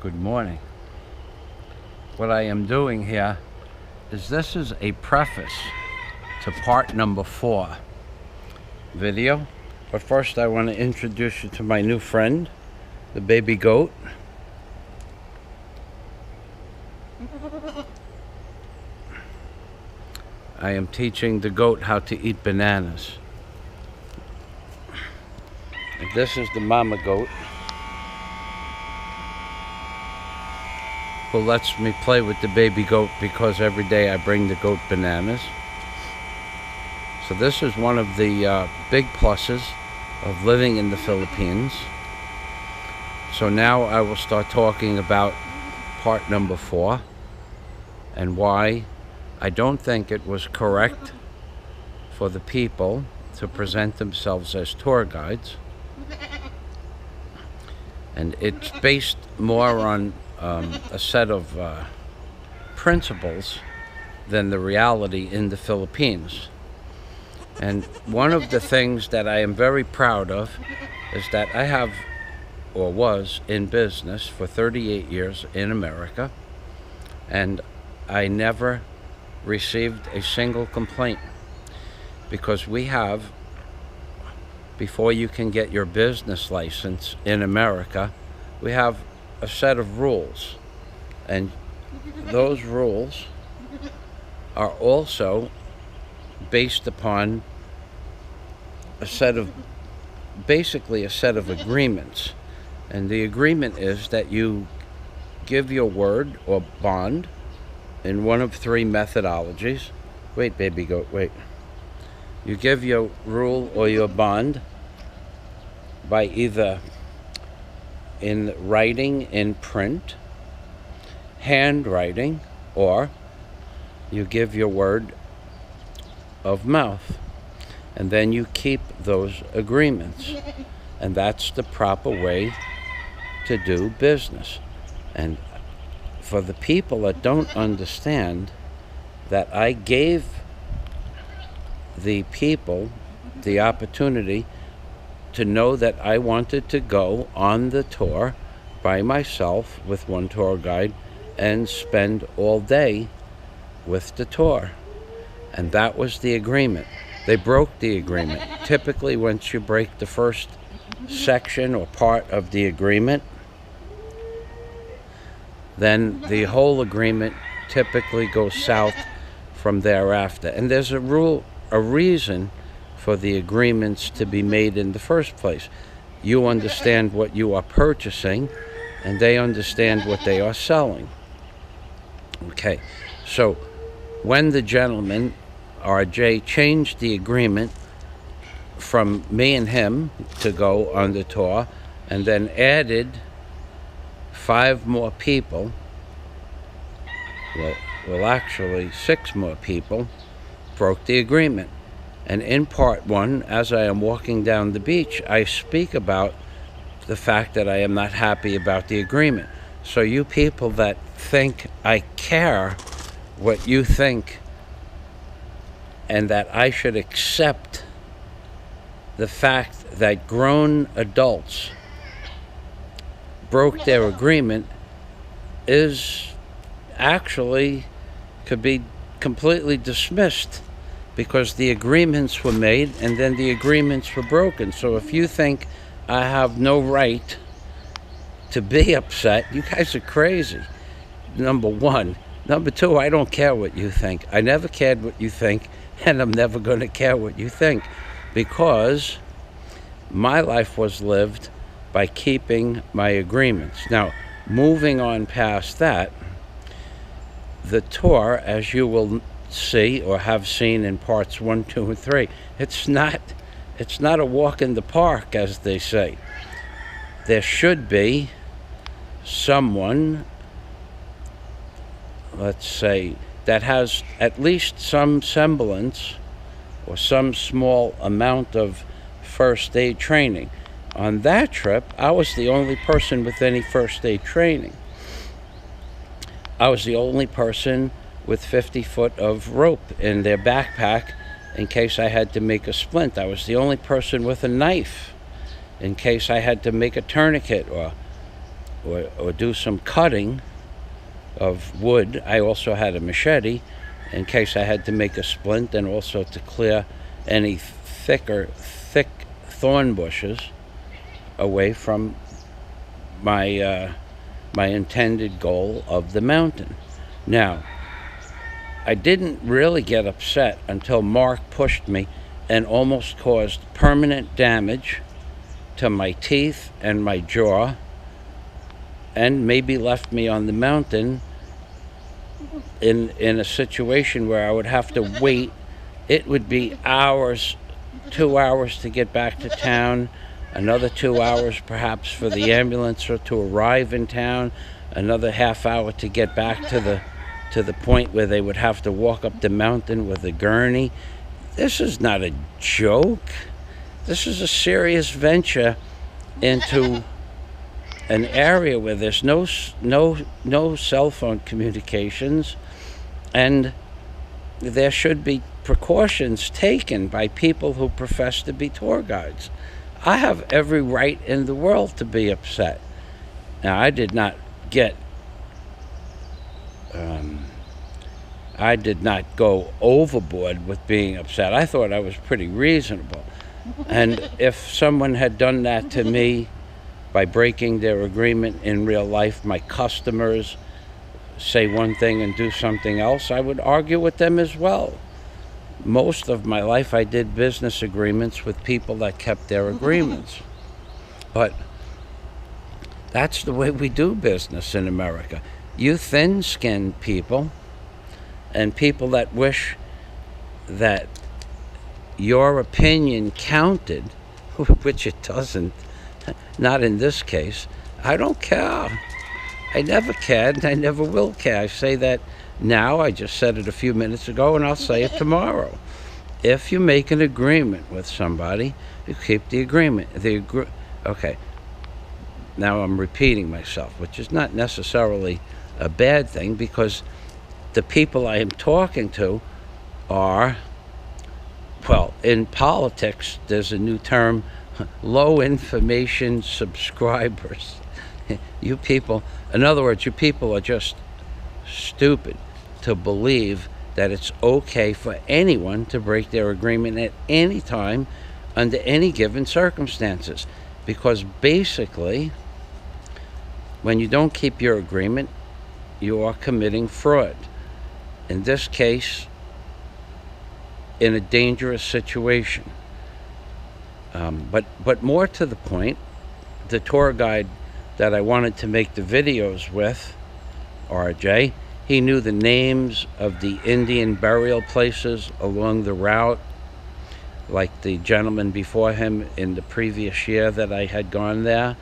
Good morning. What I am doing here is this is a preface to part number 4 video. But first I want to introduce you to my new friend, the baby goat. I am teaching the goat how to eat bananas. And this is the mama goat, who lets me play with the baby goat because every day I bring the goat bananas. So this is one of the big pluses of living in the Philippines. So now I will start talking about part number 4 and why I don't think it was correct for the people to present themselves as tour guides. And it's based more on a set of principles than the reality in the Philippines. And one of the things that I am very proud of is that I have, or was, in business for 38 years in America, and I never received a single complaint, because we have, before you can get your business license in America, we have a set of rules, and those rules are also based upon basically a set of agreements. And the agreement is that you give your word or bond in one of 3 methodologies. Wait, baby goat, wait. You give your rule or your bond by either in writing in print, handwriting, or you give your word of mouth. And then you keep those agreements. And that's the proper way to do business. And for the people that don't understand that I gave the people the opportunity to know that I wanted to go on the tour by myself with one tour guide and spend all day with the tour. And that was the agreement. They broke the agreement. Typically, once you break the first section or part of the agreement, then the whole agreement typically goes south from thereafter. And there's a reason for the agreements to be made in the first place. You understand what you are purchasing, and they understand what they are selling. Okay, so when the gentleman, RJ, changed the agreement from me and him to go on the tour, and then added 5 more people, well actually 6 more people, broke the agreement. And in part 1, as I am walking down the beach, I speak about the fact that I am not happy about the agreement. So you people that think I care what you think and that I should accept the fact that grown adults broke their agreement is actually could be completely dismissed, because the agreements were made and then the agreements were broken. So if you think I have no right to be upset, you guys are crazy, number 1. Number 2, I don't care what you think. I never cared what you think, and I'm never going to care what you think, because my life was lived by keeping my agreements. Now, moving on past that, the tour, as you will see or have seen in parts 1, 2, and 3, it's not a walk in the park, as they say. There should be someone, let's say, that has at least some semblance or some small amount of first aid training. On that trip, I was the only person with any first aid training. I was the only person with 50 foot of rope in their backpack in case I had to make a splint. I was the only person with a knife in case I had to make a tourniquet or or do some cutting of wood. I also had a machete in case I had to make a splint, and also to clear any thick thorn bushes away from my my intended goal of the mountain. Now, I didn't really get upset until Mark pushed me and almost caused permanent damage to my teeth and my jaw, and maybe left me on the mountain in a situation where I would have to wait. It would be hours, 2 hours to get back to town, another 2 hours perhaps for the ambulance or to arrive in town, another half hour to get back to the point where they would have to walk up the mountain with a gurney. This is not a joke. This is a serious venture into an area where there's no cell phone communications, and there should be precautions taken by people who profess to be tour guides. I have every right in the world to be upset. Now, I did not go overboard with being upset. I thought I was pretty reasonable. And if someone had done that to me by breaking their agreement in real life, my customers say one thing and do something else, I would argue with them as well. Most of my life I did business agreements with people that kept their agreements. But that's the way we do business in America. You thin-skinned people and people that wish that your opinion counted, which it doesn't, not in this case. I don't care. I never cared, and I never will care. I say that now. I just said it a few minutes ago, and I'll say it tomorrow. If you make an agreement with somebody, you keep the agreement. Okay. Now I'm repeating myself, which is not necessarily a bad thing, because the people I am talking to are, well, in politics, there's a new term, low information subscribers. You people, in other words, you people are just stupid to believe that it's okay for anyone to break their agreement at any time under any given circumstances. Because basically, when you don't keep your agreement, you are committing fraud. In this case, in a dangerous situation. But more to the point, the tour guide that I wanted to make the videos with, RJ, he knew the names of the Indian burial places along the route, like the gentleman before him in the previous year that I had gone there.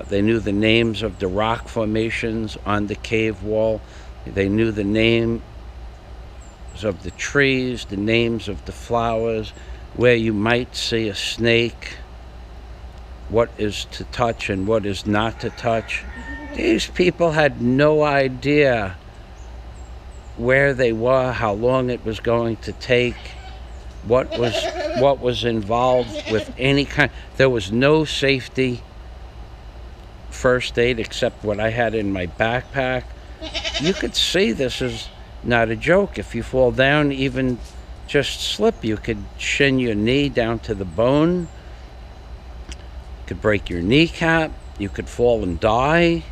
They knew the names of the rock formations on the cave wall. They knew the names of the trees, the names of the flowers, where you might see a snake, what is to touch and what is not to touch. These people had no idea where they were, how long it was going to take, what was involved with any kind. There was no safety first aid except what I had in my backpack. You could see this is not a joke. If you fall down, even just slip, you could shin your knee down to the bone. You could break your kneecap. You could fall and die.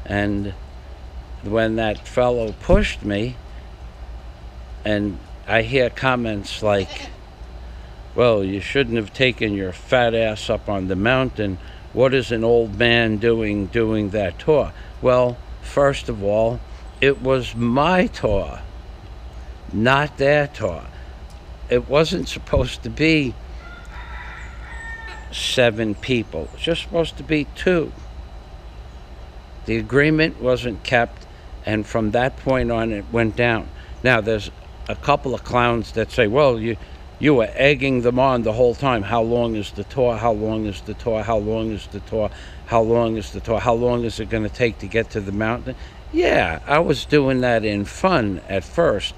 And when that fellow pushed me, and I hear comments like, well, you shouldn't have taken your fat ass up on the mountain. What is an old man doing that tour? Well, first of all, it was my tour, not their tour. It wasn't supposed to be 7 people. It was just supposed to be 2. The agreement wasn't kept, and from that point on, it went down. Now, there's a couple of clowns that say, well, you were egging them on the whole time. How long is the tour? How long is the tour? How long is the tour? How long is the tour? How long is it going to take to get to the mountain? Yeah, I was doing that in fun at first,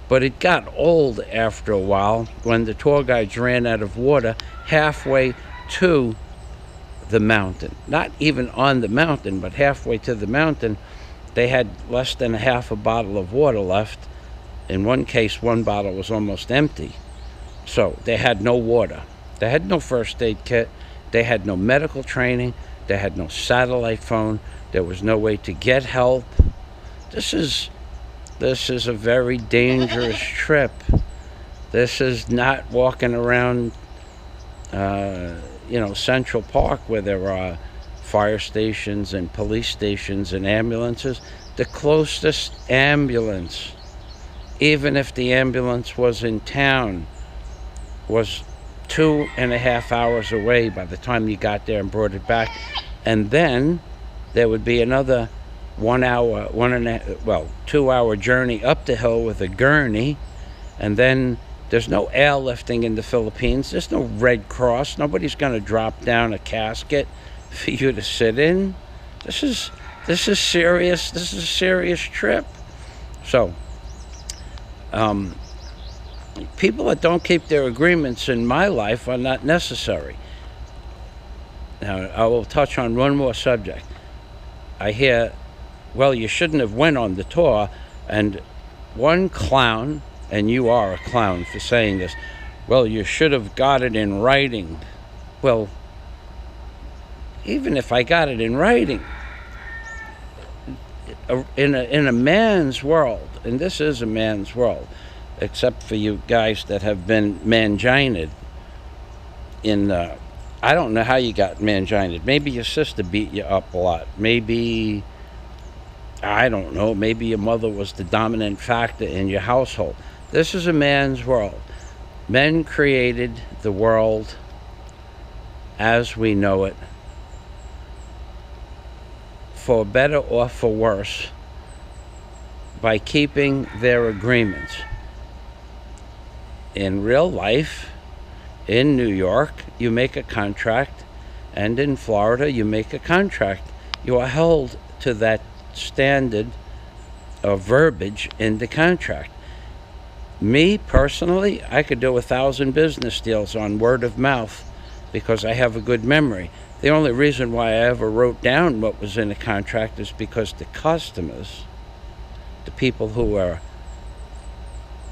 but it got old after a while when the tour guides ran out of water halfway to the mountain. Not even on the mountain, but halfway to the mountain, they had less than a half a bottle of water left. In one case, one bottle was almost empty. So they had no water. They had no first aid kit. They had no medical training. They had no satellite phone. There was no way to get help. This is a very dangerous trip. This is not walking around, Central Park where there are fire stations and police stations and ambulances. The closest ambulance, even if the ambulance was in town, was 2.5 hours away by the time you got there and brought it back. And then there would be another 1 hour, 2 hour journey up the hill with a gurney. And then there's no airlifting in the Philippines. There's no Red Cross. Nobody's going to drop down a casket for you to sit in. This is serious. This is a serious trip. So, people that don't keep their agreements in my life are not necessary. Now, I will touch on one more subject. I hear, well, you shouldn't have went on the tour, and one clown, and you are a clown for saying this, well, you should have got it in writing. Well, even if I got it in writing, in a man's world, and this is a man's world, except for you guys that have been manginaed I don't know how you got manginaed. Maybe your sister beat you up a lot. Maybe, I don't know, maybe your mother was the dominant factor in your household. This is a man's world. Men created the world as we know it, for better or for worse, by keeping their agreements. In real life, in New York, you make a contract, and in Florida, you make a contract. You are held to that standard of verbiage in the contract. Me, personally, I could do 1,000 business deals on word of mouth because I have a good memory. The only reason why I ever wrote down what was in a contract is because the customers, the people who are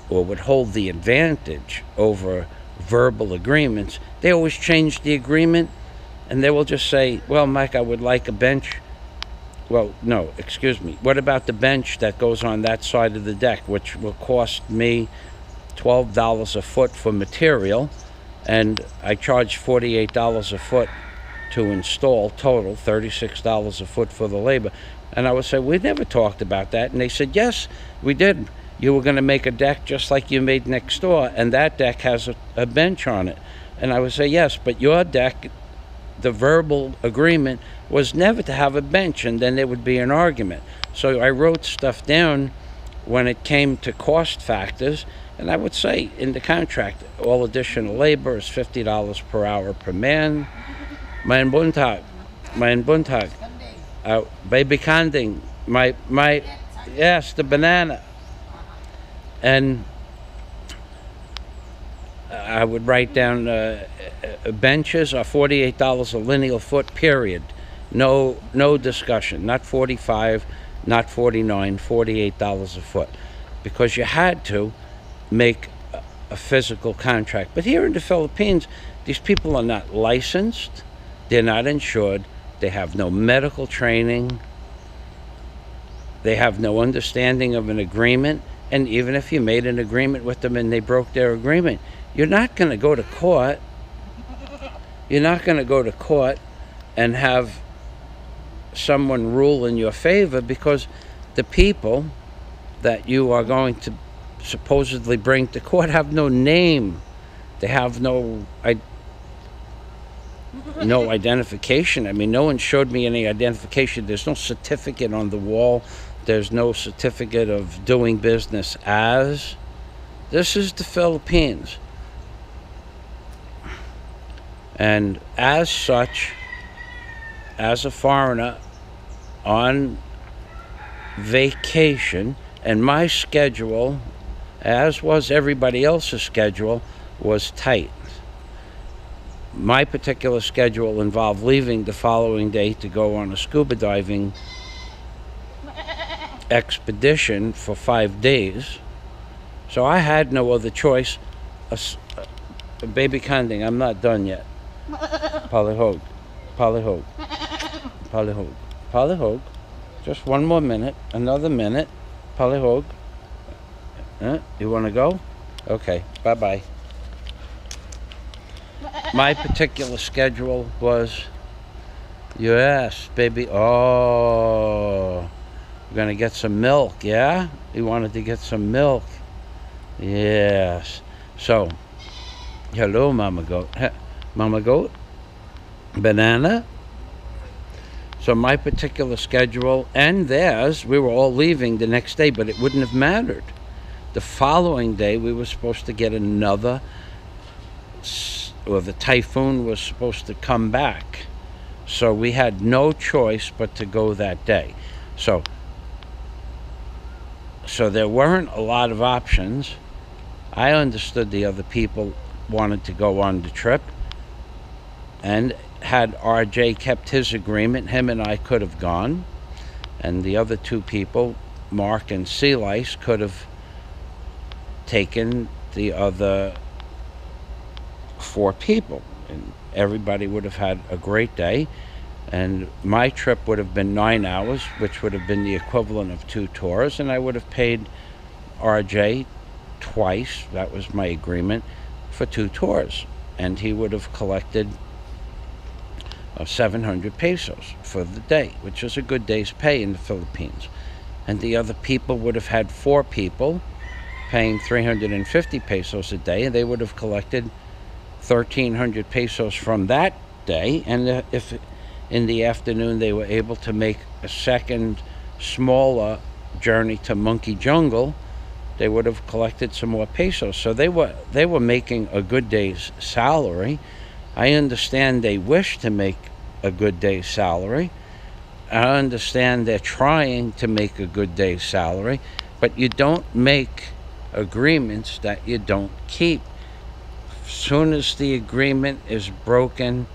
or would hold the advantage over verbal agreements, they always change the agreement, and they will just say, well, Mike, I would like a bench. Well, no, excuse me. What about the bench that goes on that side of the deck, which will cost me $12 a foot for material, and I charge $48 a foot to install, total $36 a foot for the labor. And I would say, we never talked about that. And they said, yes, we did. You were going to make a deck just like you made next door, and that deck has a bench on it. And I would say, yes, but your deck, the verbal agreement was never to have a bench, and then there would be an argument. So I wrote stuff down when it came to cost factors, and I would say in the contract, all additional labor is $50 per hour per man. Mein Buntag, baby kanding, yes, the banana. And I would write down benches are $48 a lineal foot, period. No discussion. Not 45, not 49, $48 a foot. Because you had to make a physical contract. But here in the Philippines, these people are not licensed. They're not insured. They have no medical training. They have no understanding of an agreement. And even if you made an agreement with them and they broke their agreement, you're not going to go to court. You're not going to go to court and have someone rule in your favor, because the people that you are going to supposedly bring to court have no name. They have no identification. I mean, no one showed me any identification. There's no certificate on the wall. There's no certificate of doing business as. This is the Philippines. And as such, as a foreigner on vacation, and my schedule, as was everybody else's schedule, was tight. My particular schedule involved leaving the following day to go on a scuba diving expedition for 5 days. So I had no other choice. Baby Kanding, I'm not done yet. Polyhog, Polyhog, Polyhog, Polyhog. Just one more minute, another minute. Polyhog. You want to go? Okay, bye-bye. My particular schedule was, yes, baby. Oh, we're going to get some milk, yeah? You wanted to get some milk. Yes. So, hello, Mama Goat. Mama Goat? Banana? So my particular schedule and theirs, we were all leaving the next day, but it wouldn't have mattered. The following day, we were supposed to get another, or the typhoon was supposed to come back. So we had no choice but to go that day. So there weren't a lot of options. I understood the other people wanted to go on the trip, and had RJ kept his agreement, him and I could have gone, and the other two people, Mark and Sea Lice, could have taken the other 4 people, and everybody would have had a great day. And my trip would have been 9 hours, which would have been the equivalent of 2 tours, and I would have paid RJ twice, that was my agreement, for 2 tours, and he would have collected 700 pesos for the day, which is a good day's pay in the Philippines. And the other people would have had 4 people paying 350 pesos a day, and they would have collected 1,300 pesos from that day. And if in the afternoon they were able to make a second smaller journey to Monkey Jungle, they would have collected some more pesos. So they were making a good day's salary. I understand they wish to make a good day's salary. I understand they're trying to make a good day's salary, but you don't make agreements that you don't keep. As soon as the agreement is broken,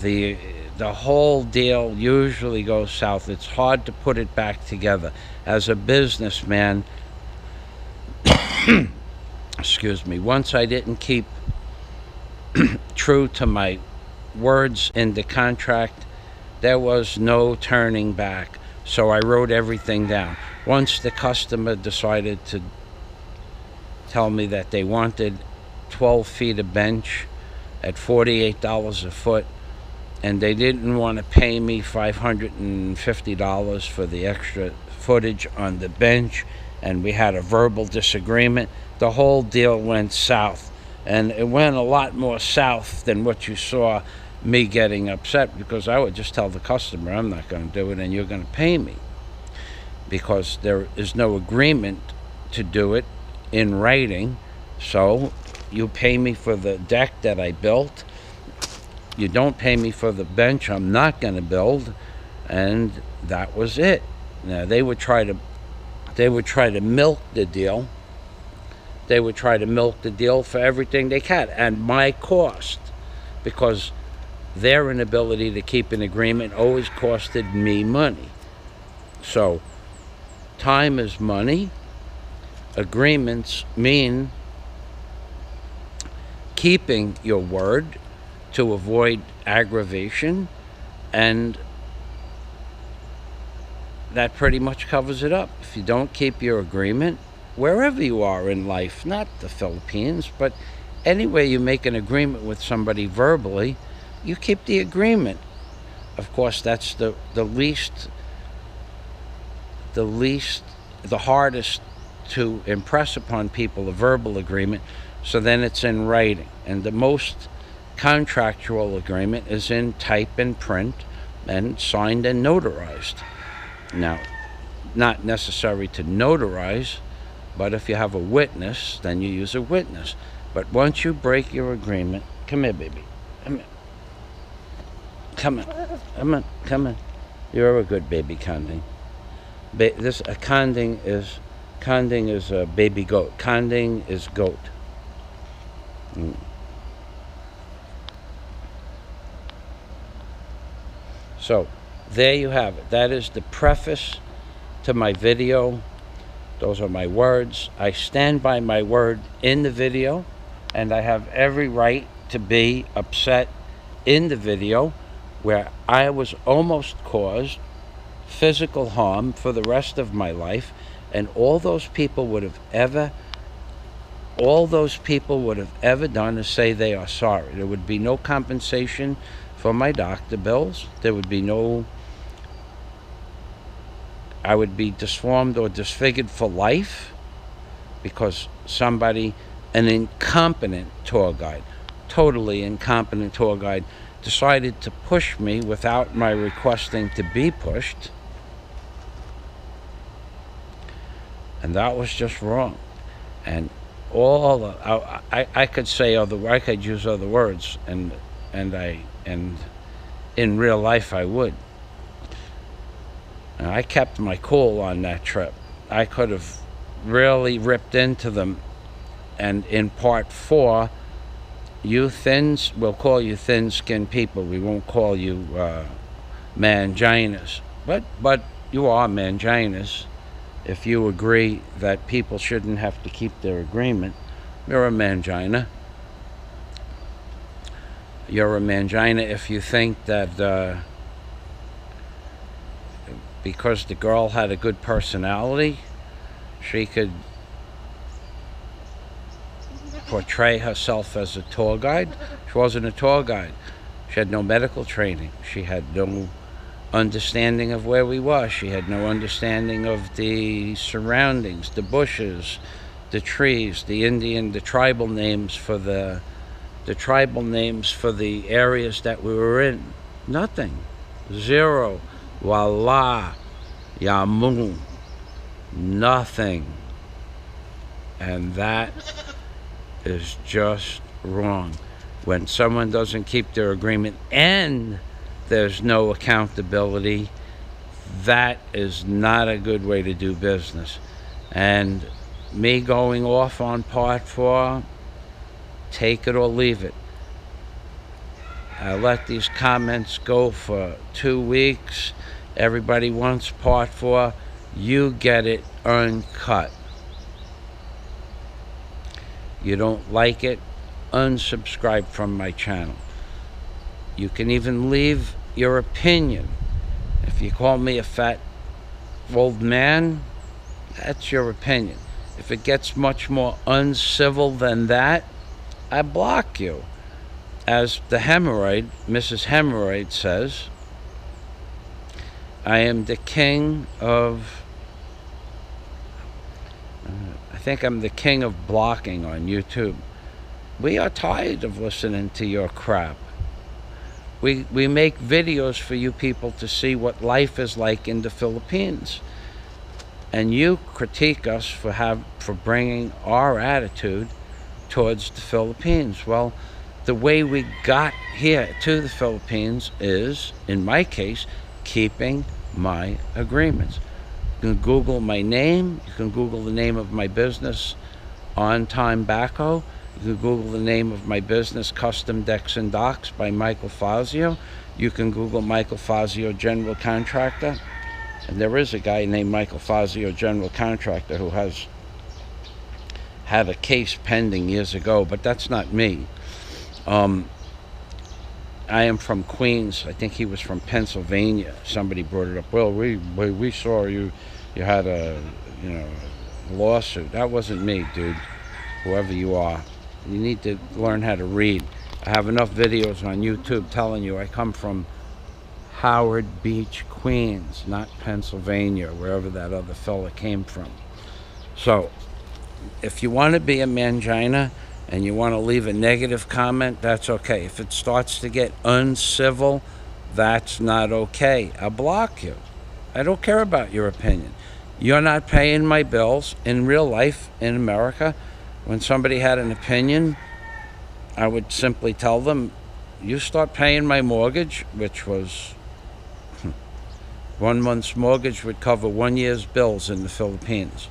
the whole deal usually goes south. It's hard to put it back together. As a businessman, excuse me, once I didn't keep true to my words in the contract, there was no turning back. So I wrote everything down. Once the customer decided to tell me that they wanted 12 feet of bench at $48 a foot, and they didn't want to pay me $550 for the extra footage on the bench, and we had a verbal disagreement, the whole deal went south. And it went a lot more south than what you saw me getting upset, because I would just tell the customer, I'm not going to do it and you're going to pay me, because there is no agreement to do it in writing. So you pay me for the deck that I built, you don't pay me for the bench I'm not going to build, and that was it. Now they would try to milk the deal. They would try to milk the deal for everything they can, and my cost, because their inability to keep an agreement always costed me money. So time is money. Agreements mean keeping your word to avoid aggravation, and that pretty much covers it up. If you don't keep your agreement, wherever you are in life, not the Philippines, but anywhere you make an agreement with somebody verbally, you keep the agreement. Of course, that's the hardest to impress upon people, a verbal agreement. So then it's in writing, and the most contractual agreement is in type and print and signed and notarized. Now, not necessary to notarize, but if you have a witness, then you use a witness. But once you break your agreement, come here, baby. Come here. Come on. Come on. Come on. You're a good baby, Kanding. Kanding is a baby goat. Kanding is goat. So there you have it. That is the preface to my video. Those are my words. I stand by my word in the video, and I have every right to be upset in the video where I was almost caused physical harm for the rest of my life, and all those people would have ever done is say they are sorry. There would be no compensation for my doctor bills. There would be no, I would be disformed or disfigured for life because somebody, an incompetent tour guide, totally incompetent tour guide, decided to push me without my requesting to be pushed. And that was just wrong. And I could say I could use other words, and in real life I would. And I kept my cool on that trip. I could have really ripped into them. And in part 4, we'll call you thin-skinned people. We won't call you manginas. But you are manginas. If you agree that people shouldn't have to keep their agreement, you're a mangina. You're a mangina if you think that because the girl had a good personality, she could portray herself as a tour guide. She wasn't a tour guide. She had no medical training. She had no understanding of where we were. She had no understanding of the surroundings, the bushes, the trees, the tribal names for the areas that we were in. Nothing. Zero. Voila. Yamu. Nothing. And that is just wrong. When someone doesn't keep their agreement and there's no accountability, that is not a good way to do business. And me going off on part 4, take it or leave it. I let these comments go for 2 weeks. Everybody wants part 4. You get it uncut. You don't like it? Unsubscribe from my channel. You can even leave your opinion. If you call me a fat old man, that's your opinion. If it gets much more uncivil than that, I block you. As the hemorrhoid, Mrs. Hemorrhoid says, I am the king of, I think I'm the king of blocking on YouTube. We are tired of listening to your crap. We make videos for you people to see what life is like in the Philippines. And you critique us for bringing our attitude towards the Philippines. Well, the way we got here to the Philippines is, in my case, keeping my agreements. You can Google my name. You can Google the name of my business, On Time Backhoe. You can Google the name of my business, Custom Decks and Docks by Michael Fazio. You can Google Michael Fazio General Contractor. And there is a guy named Michael Fazio General Contractor who has had a case pending years ago, but that's not me. I am from Queens. I think he was from Pennsylvania. Somebody brought it up. Well, we saw you had a lawsuit. That wasn't me, dude. Whoever you are, you need to learn how to read. I have enough videos on YouTube telling you I come from Howard Beach, Queens, not Pennsylvania, wherever that other fella came from. So, if you want to be a mangina and you want to leave a negative comment, that's okay. If it starts to get uncivil, that's not okay. I'll block you. I don't care about your opinion. You're not paying my bills. In real life, in America, when somebody had an opinion, I would simply tell them, you start paying my mortgage, which was 1 month's mortgage would cover 1 year's bills in the Philippines.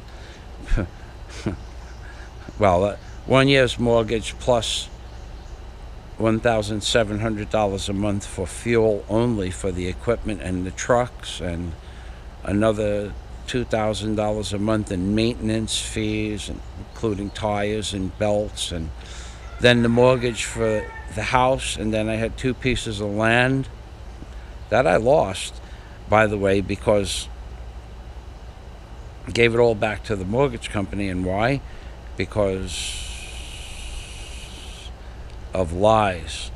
Well, 1 year's mortgage plus $1,700 a month for fuel only for the equipment and the trucks, and another $2,000 a month in maintenance fees, including tires and belts, and then the mortgage for the house, and then I had 2 pieces of land that I lost, by the way, because I gave it all back to the mortgage company. And why? Because of lies.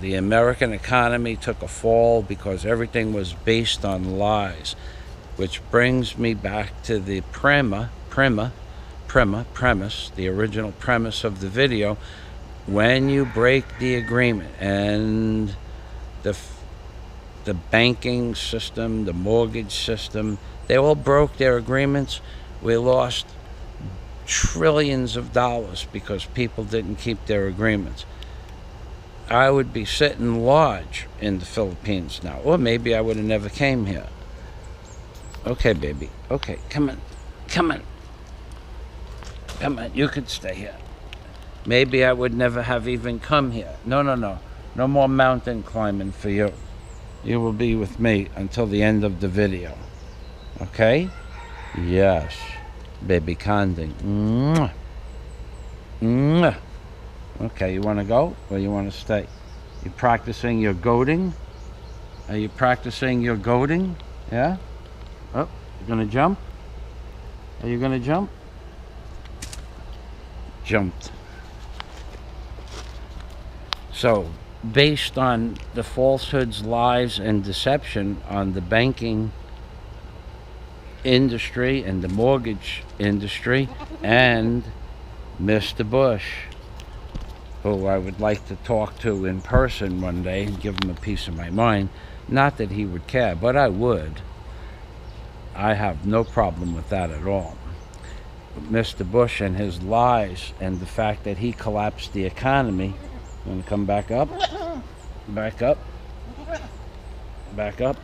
The American economy took a fall because everything was based on lies, which brings me back to the premise, the original premise of the video. When you break the agreement, and the banking system, the mortgage system, they all broke their agreements. We lost trillions of dollars because people didn't keep their agreements. I would be sitting large in the Philippines now, or maybe I would have never came here. Okay, baby. Okay, come on. Come on. Come on, you could stay here. Maybe I would never have even come here. No. No more mountain climbing for you. You will be with me until the end of the video. Okay? Yes. Baby Conding. Mwah. Mwah. Okay, you want to go or you want to stay? You practicing your goading? Are you practicing your goading? Yeah? Oh, you gonna jump? Are you gonna jump? Jumped. So, based on the falsehoods, lies, and deception on the banking industry and the mortgage industry, and Mr. Bush, who I would like to talk to in person one day and give him a piece of my mind. Not that he would care, but I would. I have no problem with that at all. Mr. Bush and his lies and the fact that he collapsed the economy. You want to come back up? Back up? Back up?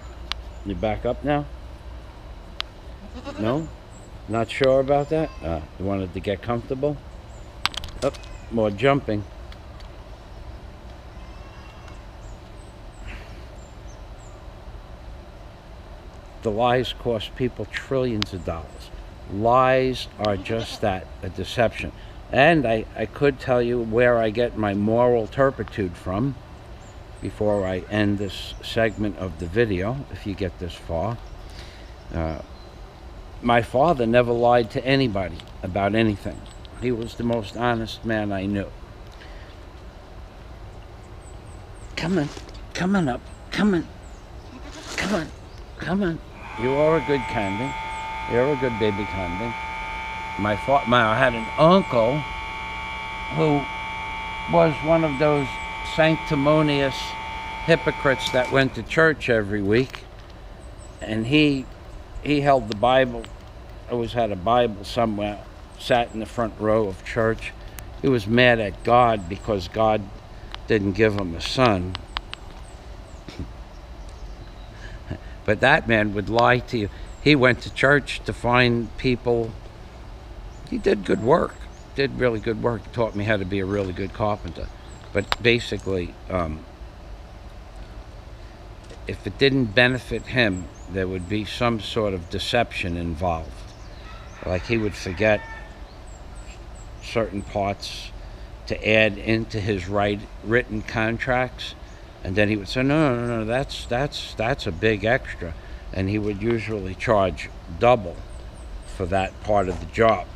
You back up now? No? Not sure about that? You wanted to get comfortable? Up, more jumping. The lies cost people trillions of dollars. Lies are just that, a deception. And I could tell you where I get my moral turpitude from before I end this segment of the video, if you get this far. My father never lied to anybody about anything. He was the most honest man I knew. Come on up, come on. You are a good Conding. You're a good baby Conding. I had an uncle who was one of those sanctimonious hypocrites that went to church every week, and he held the Bible. Always had a Bible somewhere. Sat in the front row of church. He was mad at God because God didn't give him a son. But that man would lie to you. He went to church to find people. He did good work. Did really good work. Taught me how to be a really good carpenter. But basically, if it didn't benefit him, there would be some sort of deception involved. Like he would forget certain parts to add into his written contracts, and then he would say, no, that's a big extra, and he would usually charge double for that part of the job.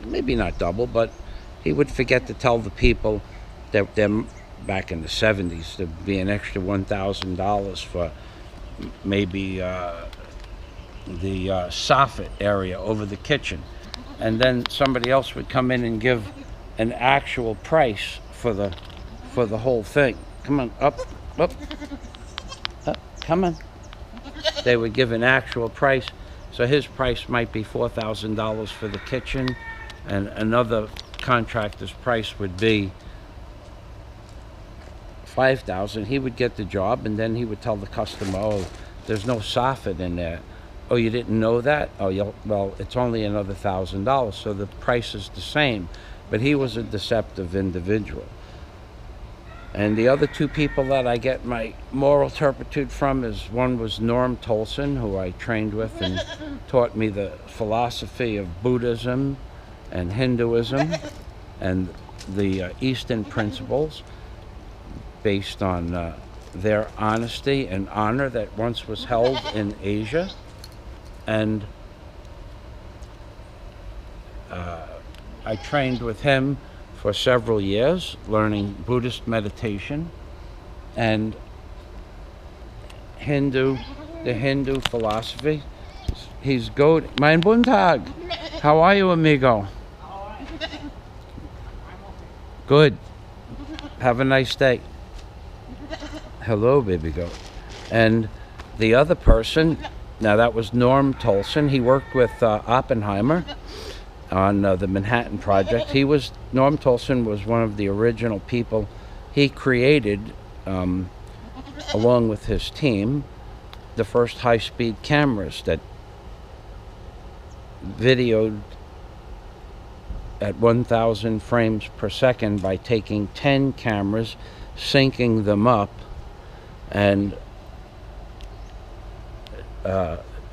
Maybe not double, but he would forget to tell the people that them back in the 70s there'd be an extra $1,000 for maybe the soffit area over the kitchen, and then somebody else would come in and give an actual price for the whole thing. Come on, up, come on. They would give an actual price, so his price might be $4,000 for the kitchen, and another contractor's price would be $5,000. He would get the job, and then he would tell the customer, oh, there's no soffit in there. Oh, you didn't know that? Oh, well, it's only another $1,000, so the price is the same. But he was a deceptive individual. And the other two people that I get my moral turpitude from is one was Norm Tolson, who I trained with and taught me the philosophy of Buddhism and Hinduism and the Eastern principles based on their honesty and honor that once was held in Asia. And I trained with him for several years, learning Buddhist meditation and the Hindu philosophy. He's good. Mein Buntag. How are you, amigo? Good. Have a nice day. Hello, baby goat. And the other person, now that was Norm Tolson. He worked with Oppenheimer on the Manhattan Project. Norm Tolson was one of the original people. He created, along with his team, the first high-speed cameras that videoed at 1,000 frames per second by taking 10 cameras, syncing them up, and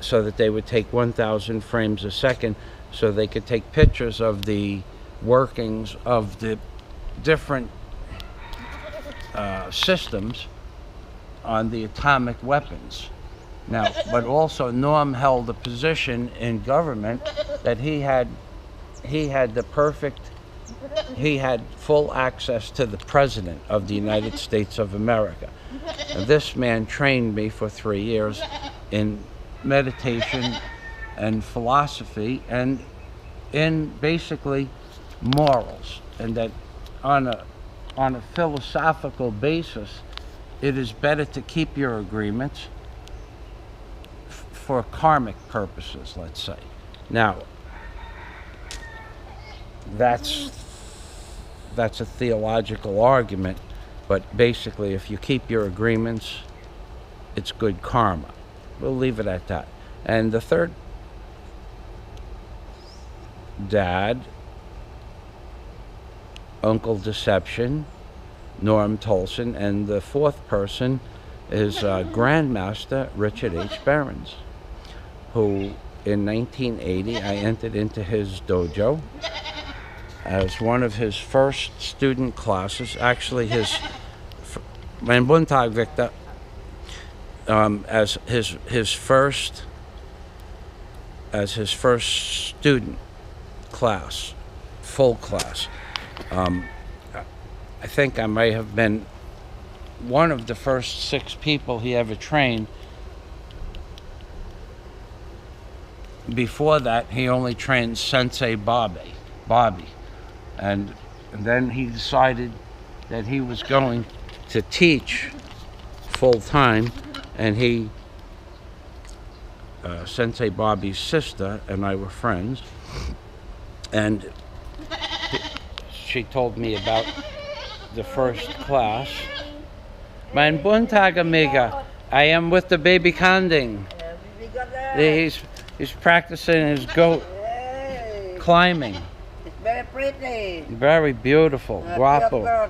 so that they would take 1,000 frames a second, so they could take pictures of the workings of the different systems on the atomic weapons. Now, but also Norm held a position in government that he had full access to the President of the United States of America. And this man trained me for 3 years in meditation and philosophy and in basically morals, and that on a philosophical basis, it is better to keep your agreements for karmic purposes, let's say. Now, that's a theological argument, but basically if you keep your agreements, it's good karma. We'll leave it at that. And the third dad, Uncle Deception, Norm Tolson, and the fourth person is Grandmaster Richard H. Behrens, who in 1980 I entered into his dojo as one of his first student classes. Actually, Mein Buntag, Victor, as his first student class, full class. I think I may have been one of the first 6 people he ever trained. Before that, he only trained Sensei Bobby. And then he decided that he was going to teach full time, and Sensei Bobby's sister and I were friends, and she told me about the first class. Mein Buntag, amiga. I am with the baby Kanding. He's practicing his goat climbing. It's very pretty. Very beautiful. Guapo.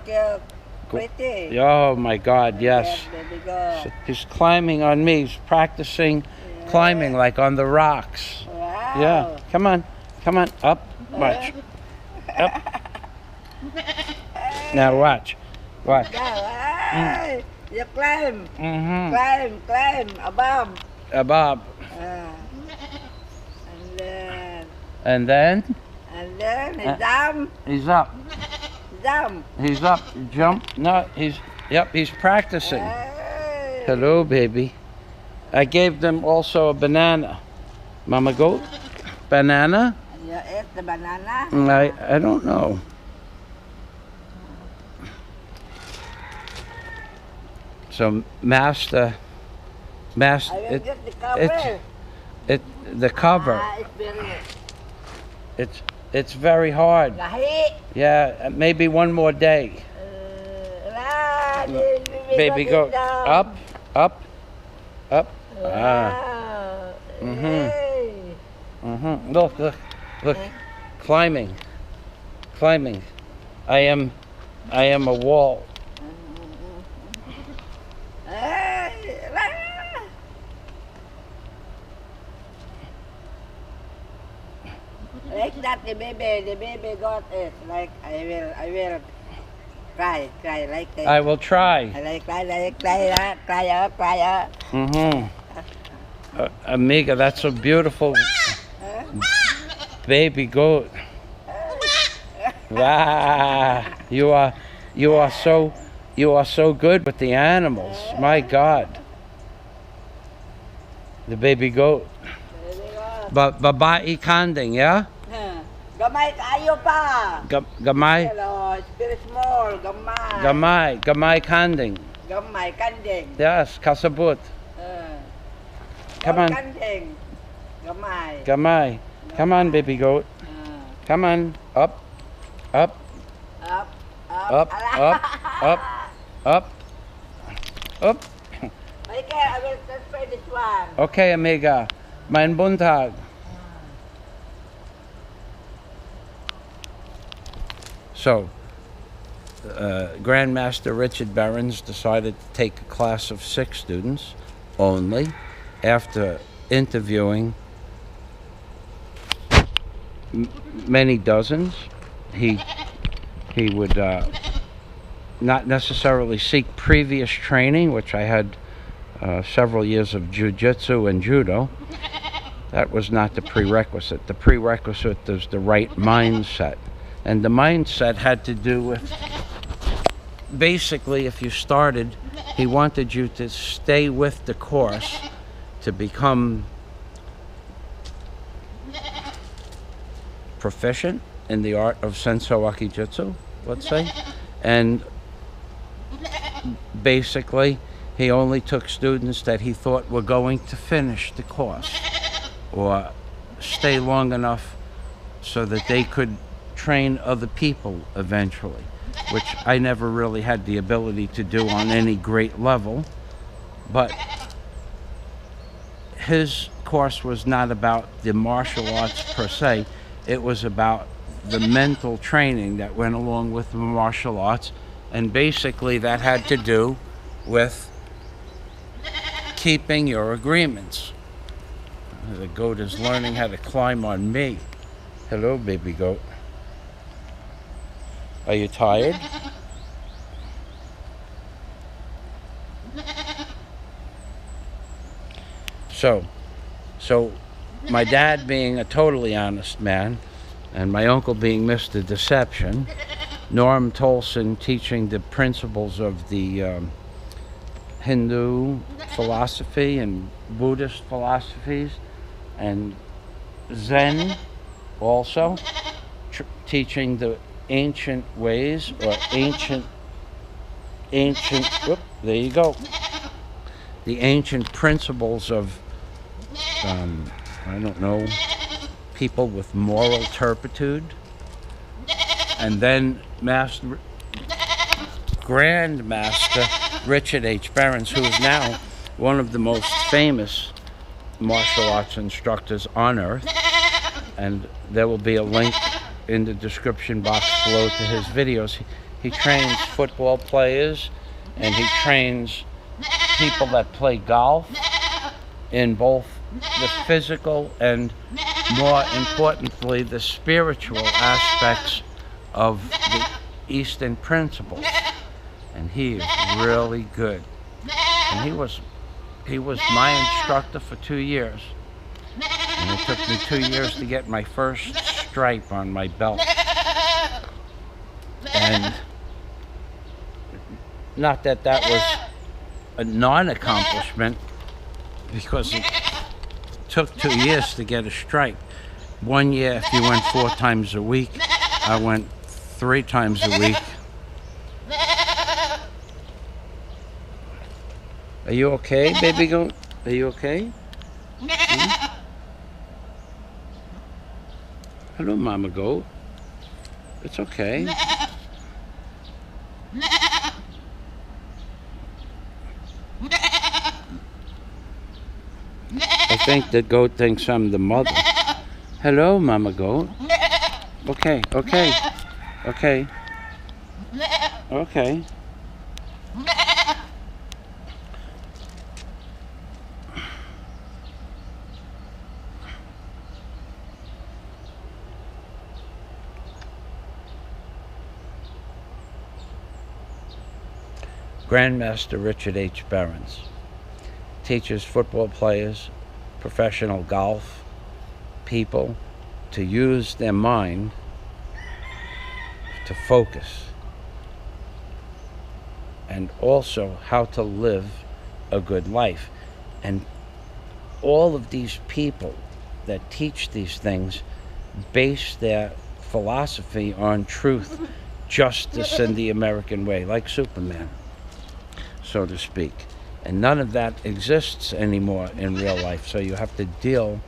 Pretty. Oh my God, yes. So he's climbing on me. He's practicing climbing like on the rocks. Wow. Yeah. Come on. Up. Watch. Up. Now watch. Hey, you climb. Mm-hmm. Climb. Above. And then He's he's down. He's up. Down. He's up. Jump. No, he's practicing. Hey. Hello, baby. I gave them also a banana. Mama goat? Banana? You ate the banana? I don't know. So master, I will get the cover. the cover. It's very hard. Lahi. Yeah, maybe one more day. Baby, go up. Wow. Hey. Look, climbing. I am a wall. Like that, the baby got it. Like I will cry, like that. I will try. I like cry. Amiga, that's a beautiful baby goat. Wow, you are so good with the animals. My God, the baby goat. Babae kanding, yeah? Gamay kayo pa. Gamay? Hello, spirit small, gamay. Gamay kanding. Gamay, kanding. Yes, kasabut. Come on. Kanding. Gamay. Gamay. Come on, baby goat. Come on. Up. Up. Up. Okay, I will transfer this one. Okay, amiga. Mein Buntag. So, Grandmaster Richard Behrens decided to take a class of 6 students only after interviewing many dozens. He would not necessarily seek previous training, which I had several years of jiu-jitsu and judo. That was not the prerequisite. The prerequisite is the right mindset. And the mindset had to do with, basically, if you started, he wanted you to stay with the course to become proficient in the art of Sensho Akijitsu, let's say. And basically, he only took students that he thought were going to finish the course or stay long enough so that they could train other people eventually, which I never really had the ability to do on any great level. But his course was not about the martial arts per se. It was about the mental training that went along with the martial arts, and basically that had to do with keeping your agreements. The goat is learning how to climb on me. Hello, baby goat. Are you tired? So my dad being a totally honest man, and my uncle being Mr. Deception, Norm Tolson teaching the principles of the Hindu philosophy and Buddhist philosophies, and Zen also teaching the ancient ways, or ancient, whoop, there you go, the ancient principles of, I don't know, people with moral turpitude. And then Grandmaster Richard H. Behrens, who is now one of the most famous martial arts instructors on earth, and there will be a link in the description box below to his videos. He trains football players, and he trains people that play golf in both the physical and, more importantly, the spiritual aspects of the Eastern principles. And he is really good. And he was my instructor for 2 years. And it took me 2 years to get my first stripe on my belt. And not that that was a non-accomplishment, because it took 2 years to get a stripe. 1 year, if you went 4 times a week, I went 3 times a week. Are you okay, baby goat? Are you okay? Hmm? Hello, mama goat. It's okay. I think the goat thinks I'm the mother. Hello, mama goat. Okay, okay, okay, okay. Grandmaster Richard H. Behrens teaches football players, professional golf people to use their mind to focus, and also how to live a good life. And all of these people that teach these things base their philosophy on truth, justice, and the American way, like Superman, so to speak. And none of that exists anymore in real life. So you have to deal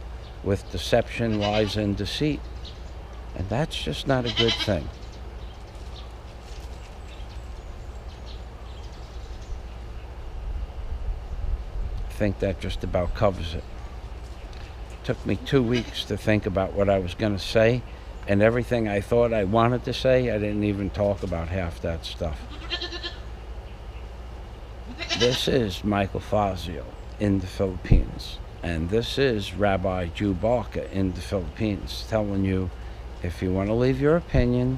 with deception, lies, and deceit. And that's just not a good thing. I think that just about covers it. Took me 2 weeks to think about what I was going to say, and everything I thought I wanted to say, I didn't even talk about half that stuff. This is Michael Fazio in the Philippines, and this is Rabbi Jew Barker in the Philippines, telling you, if you want to leave your opinion,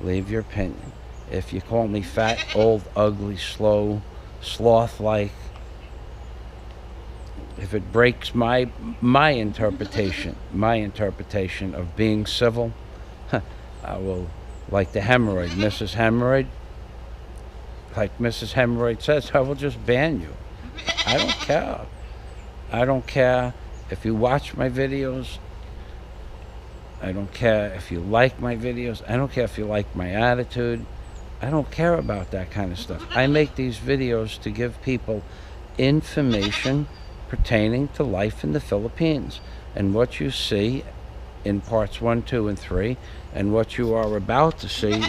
leave your opinion. If you call me fat, old, ugly, slow, sloth-like, if it breaks my interpretation of being civil, I will, like the hemorrhoid, Mrs. Hemorrhoid, like Mrs. Hemorrhoid says, I will just ban you. I don't care. I don't care if you watch my videos. I don't care if you like my videos. I don't care if you like my attitude. I don't care about that kind of stuff. I make these videos to give people information pertaining to life in the Philippines. And what you see in parts 1, 2, and 3, and what you are about to see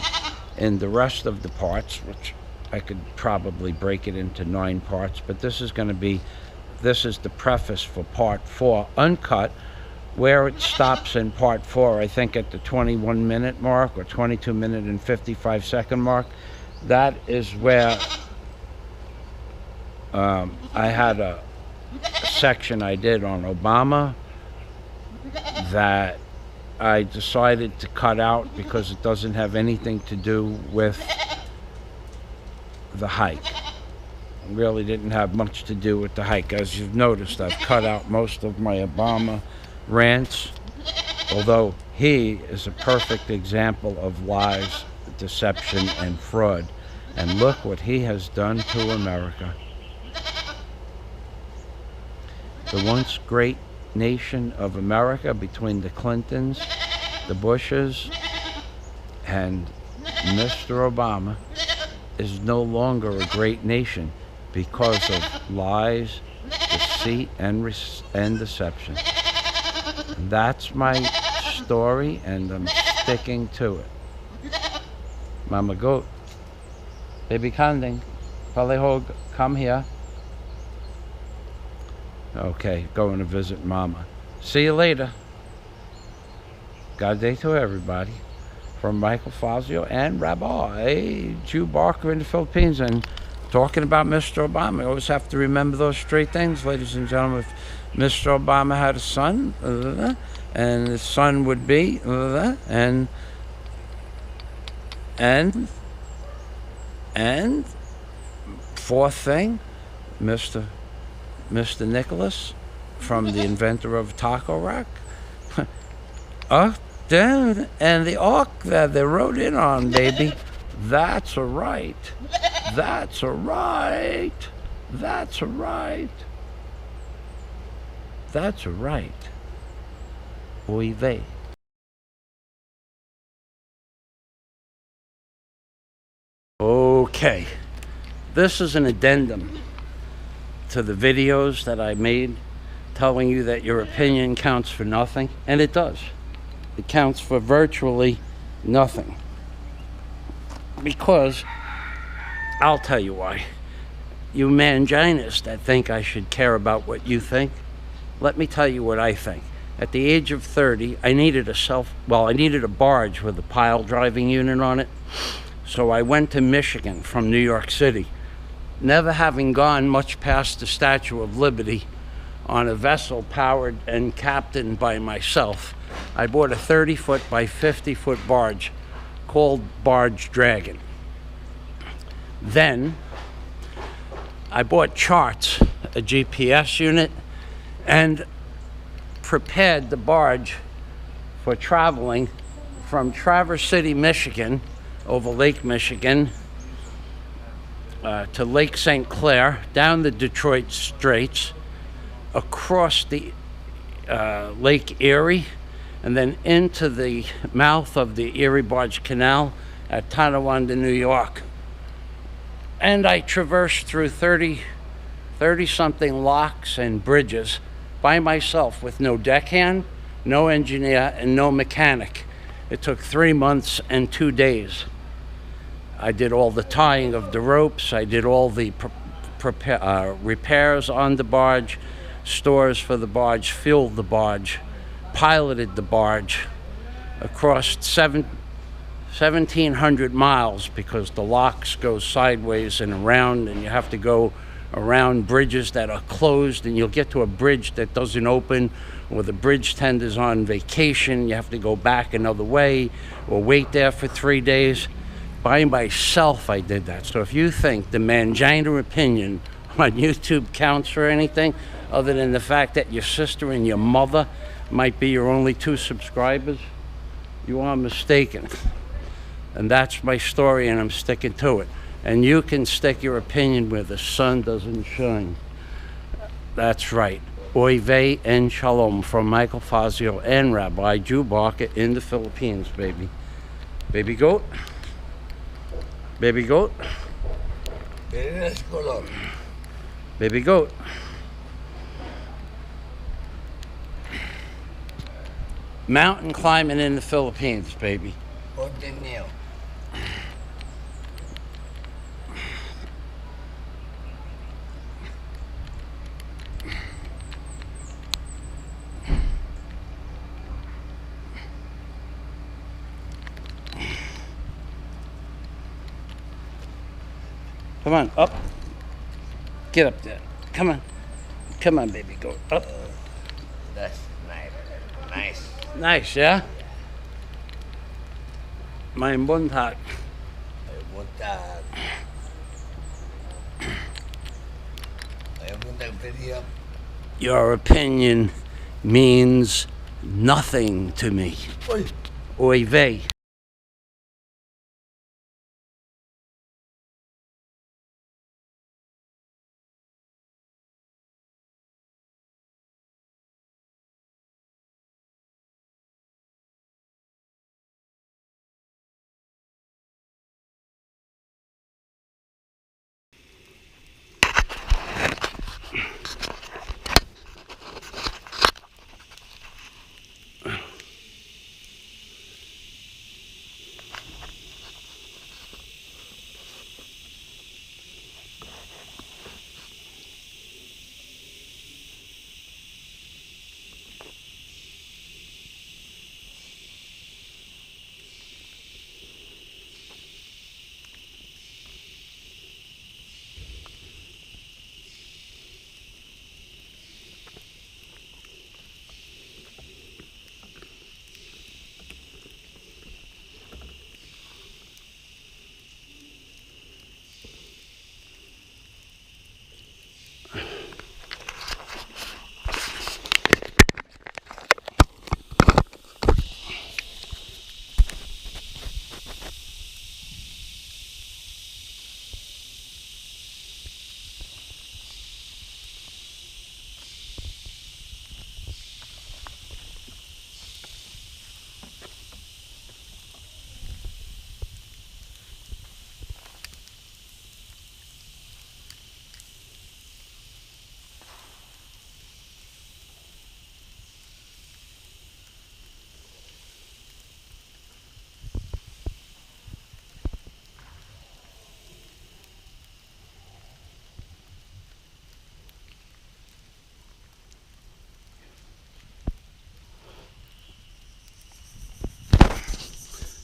in the rest of the parts, which I could probably break it into 9 parts, but this is the preface for part 4, uncut, where it stops in part 4, I think at the 21-minute mark, or 22-minute and 55-second mark. That is where I had a section I did on Obama that I decided to cut out because it doesn't have anything to do with the hike. It really didn't have much to do with the hike. As you've noticed, I've cut out most of my Obama rants, although he is a perfect example of lies, deception, and fraud. And look what he has done to America. The once great nation of America, between the Clintons, the Bushes, and Mr. Obama, is no longer a great nation because of lies, deceit, and deception. And that's my story, and I'm sticking to it. Mama goat, baby kanding, palehog, come here. Okay, going to visit Mama. See you later. God day to everybody. From Michael Fazio and Rabbi Jew Barker in the Philippines, and talking about Mr. Obama. You always have to remember those three things, ladies and gentlemen. If Mr. Obama had a son, and his son would be, and fourth thing, Mr. Nicholas, from the inventor of Taco Rack. Dude, and the ark that they rode in on, baby. That's a right. That's a right. That's a right. That's a right. Oy vey. Okay. This is an addendum to the videos that I made telling you that your opinion counts for nothing, and it does. It counts for virtually nothing. Because, I'll tell you why. You manginists that think I should care about what you think, let me tell you what I think. At the age of 30, I needed a barge with a pile driving unit on it. So I went to Michigan from New York City, never having gone much past the Statue of Liberty on a vessel powered and captained by myself. I bought a 30-foot by 50-foot barge called Barge Dragon. Then I bought charts, a GPS unit, and prepared the barge for traveling from Traverse City, Michigan, over Lake Michigan, to Lake St. Clair, down the Detroit Straits, across the Lake Erie, and then into the mouth of the Erie Barge Canal at Tonawanda, New York. And I traversed through 30-something locks and bridges by myself with no deckhand, no engineer, and no mechanic. It took 3 months and 2 days. I did all the tying of the ropes. I did all the repairs on the barge, stores for the barge, fueled the barge, piloted the barge across 1,700 miles, because the locks go sideways and around, and you have to go around bridges that are closed, and you'll get to a bridge that doesn't open, or the bridge tender's on vacation. You have to go back another way or wait there for 3 days. By myself, I did that. So if you think the Mangina opinion on YouTube counts for anything other than the fact that your sister and your mother might be your only 2 subscribers, you are mistaken. And that's my story, and I'm sticking to it. And you can stick your opinion where the sun doesn't shine. That's right. Oy vey and shalom from Michael Fazio and Rabbi Jew Barker in the Philippines, baby. Baby goat. Baby goat. Baby goat. Mountain climbing in the Philippines, baby. Continue. Come on, up. Get up there. Come on. Come on, baby, go up. That's nice. Nice. Nice, yeah? My buntag. Your opinion means nothing to me. Oy vey.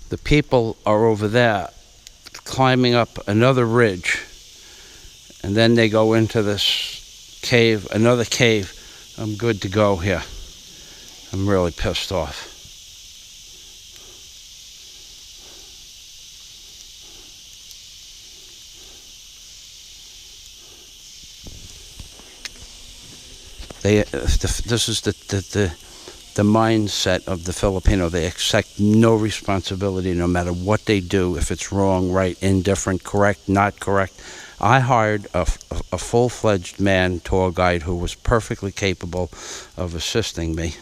The people are over there climbing up another ridge, and then they go into this cave, another cave. I'm good to go here. I'm really pissed off. This is the mindset of the Filipino. They accept no responsibility no matter what they do, if it's wrong, right, indifferent, correct, not correct. I hired a full-fledged man tour guide who was perfectly capable of assisting me,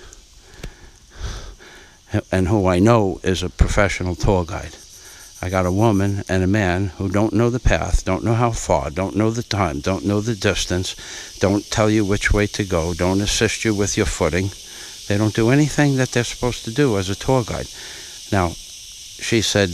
and who I know is a professional tour guide. I got a woman and a man who don't know the path, don't know how far, don't know the time, don't know the distance, don't tell you which way to go, don't assist you with your footing. They don't do anything that they're supposed to do as a tour guide. Now, she said,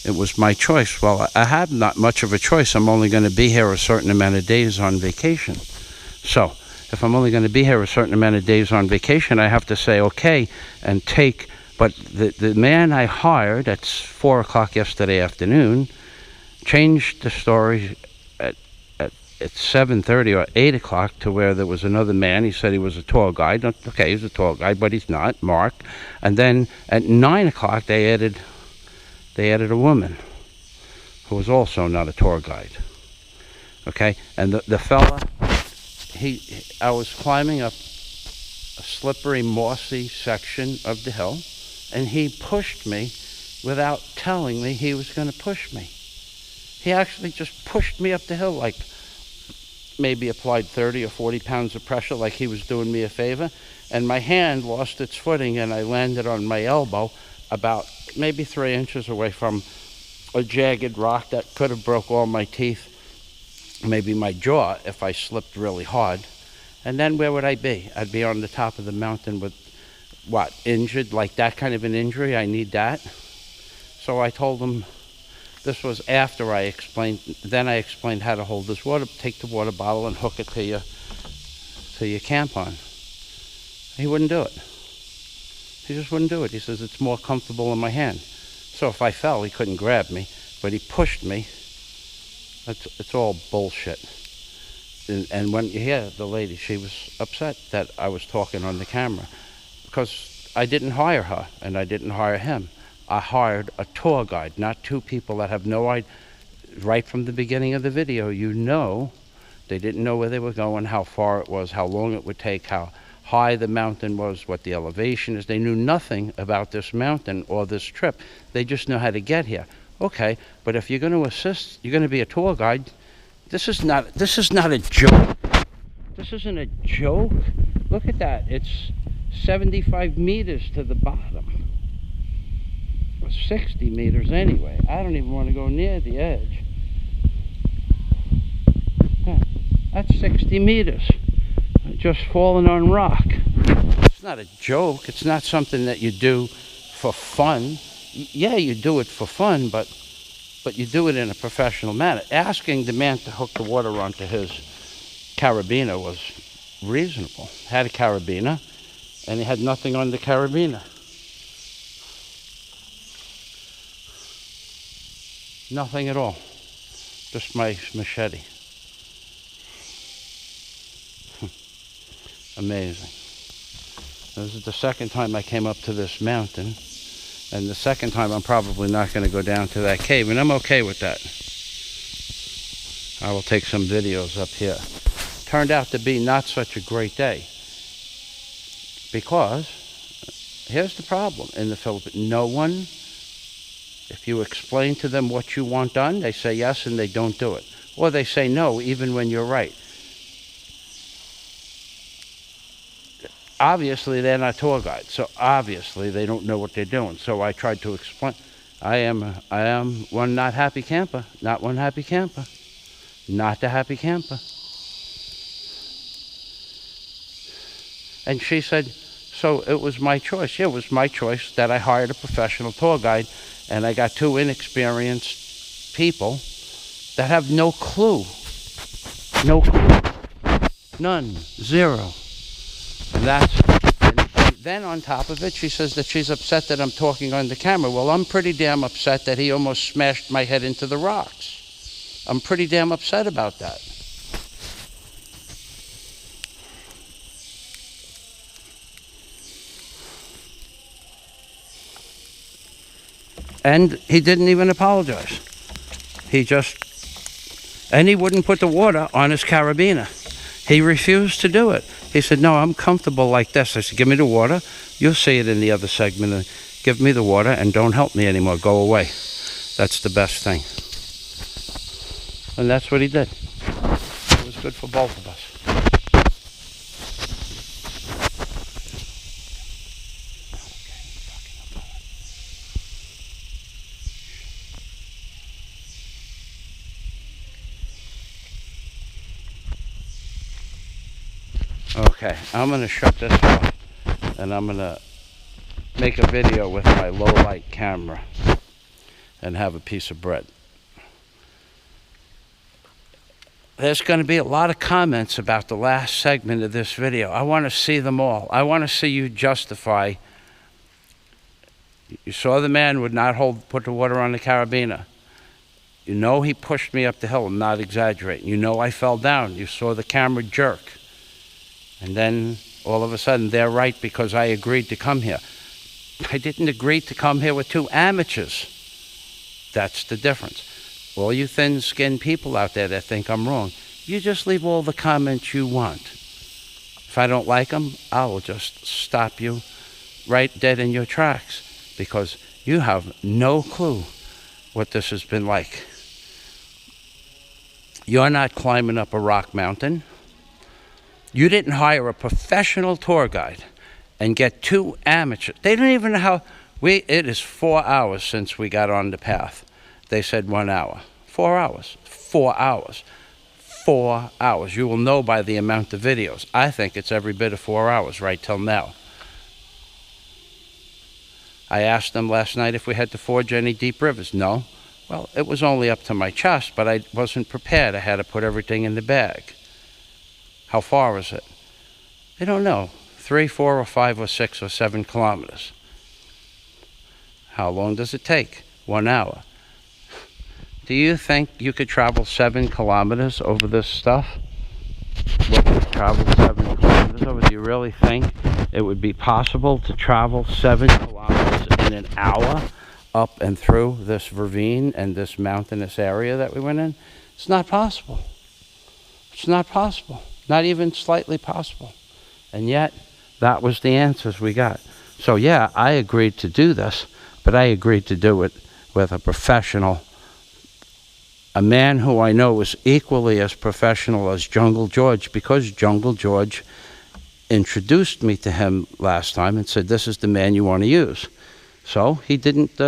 it was my choice. Well, I have not much of a choice. I'm only going to be here a certain amount of days on vacation. So, if I'm only going to be here a certain amount of days on vacation, I have to say, okay, and take. But the man I hired at 4 o'clock yesterday afternoon changed the story at 7:30 or 8 o'clock to where there was another man. He said he was a tour guide. Okay, he's a tour guide, but he's not, Mark. And then at 9 o'clock they added a woman who was also not a tour guide. Okay, and the fella, I was climbing up a slippery, mossy section of the hill, and he pushed me without telling me he was going to push me. He actually just pushed me up the hill, like maybe applied 30 or 40 pounds of pressure, like he was doing me a favor, and my hand lost its footing and I landed on my elbow about maybe 3 inches away from a jagged rock that could have broke all my teeth, maybe my jaw, if I slipped really hard. And then where would I be? I'd be on the top of the mountain with, what, injured, like that kind of an injury. I need that. So I told him, this was after I explained how to hold this water, take the water bottle and hook it to your crampon. He wouldn't do it. He just wouldn't do it. He says, it's more comfortable in my hand. So if I fell, he couldn't grab me, but he pushed me. It's all bullshit. And when you hear the lady, she was upset that I was talking on the camera, because I didn't hire her and I didn't hire him. I hired a tour guide, not two people that have no idea. Right from the beginning of the video, you know, they didn't know where they were going, how far it was, how long it would take, how high the mountain was, what the elevation is. They knew nothing about this mountain or this trip. They just know how to get here. Okay, but if you're going to assist, you're going to be a tour guide. This is not a joke. This isn't a joke. Look at that. It's 75 meters to the bottom. 60 meters anyway. I don't even want to go near the edge. That's 60 meters. Just falling on rock. It's not a joke. It's not something that you do for fun. Yeah, you do it for fun, but you do it in a professional manner. Asking the man to hook the water onto his carabiner was reasonable. Had a carabiner, and he had nothing on the carabiner. Nothing at all. Just my machete. Amazing. This is the second time I came up to this mountain, and the second time I'm probably not going to go down to that cave, and I'm okay with that. I will take some videos up here. Turned out to be not such a great day, because here's the problem in the Philippines. No one, if you explain to them what you want done, they say yes and they don't do it. Or they say no even when you're right. Obviously they're not tour guides, so obviously they don't know what they're doing. So I tried to explain. I am one not happy camper. Not one happy camper. Not the happy camper. And she said, so it was my choice. Yeah, it was my choice that I hired a professional tour guide, and I got two inexperienced people that have no clue. No clue. None. Zero. And then on top of it, she says that she's upset that I'm talking on the camera. Well, I'm pretty damn upset that he almost smashed my head into the rocks. I'm pretty damn upset about that. And he didn't even apologize. He wouldn't put the water on his carabiner. He refused to do it. He said, no, I'm comfortable like this. I said, give me the water. You'll see it in the other segment. And give me the water and don't help me anymore. Go away. That's the best thing. And that's what he did. It was good for both of us. Okay, I'm going to shut this off and I'm going to make a video with my low light camera and have a piece of bread. There's going to be a lot of comments about the last segment of this video. I want to see them all. I want to see you justify. You saw the man would not put the water on the carabiner. You know he pushed me up the hill. I'm not exaggerating. You know I fell down. You saw the camera jerk. And then all of a sudden they're right because I agreed to come here. I didn't agree to come here with two amateurs. That's the difference. All you thin-skinned people out there that think I'm wrong, you just leave all the comments you want. If I don't like them, I will just stop you right dead in your tracks because you have no clue what this has been like. You're not climbing up a rock mountain. You didn't hire a professional tour guide and get two amateurs. They don't even know how. It is 4 hours since we got on the path. They said 1 hour. 4 hours. 4 hours. 4 hours. You will know by the amount of videos. I think it's every bit of 4 hours right till now. I asked them last night if we had to forge any deep rivers. No. Well, it was only up to my chest, but I wasn't prepared. I had to put everything in the bag. How far is it? They don't know. 3, 4, or 5, or 6, or 7 kilometers. How long does it take? 1 hour. Do you think you could travel 7 kilometers over this stuff? What would travel 7 kilometers over? Do you really think it would be possible to travel 7 kilometers in an hour up and through this ravine and this mountainous area that we went in? It's not possible. It's not possible. Not even slightly possible. And yet, that was the answers we got. So yeah, I agreed to do this, but I agreed to do it with a professional, a man who I know was equally as professional as Jungle George, because Jungle George introduced me to him last time and said, this is the man you want to use. So he didn't,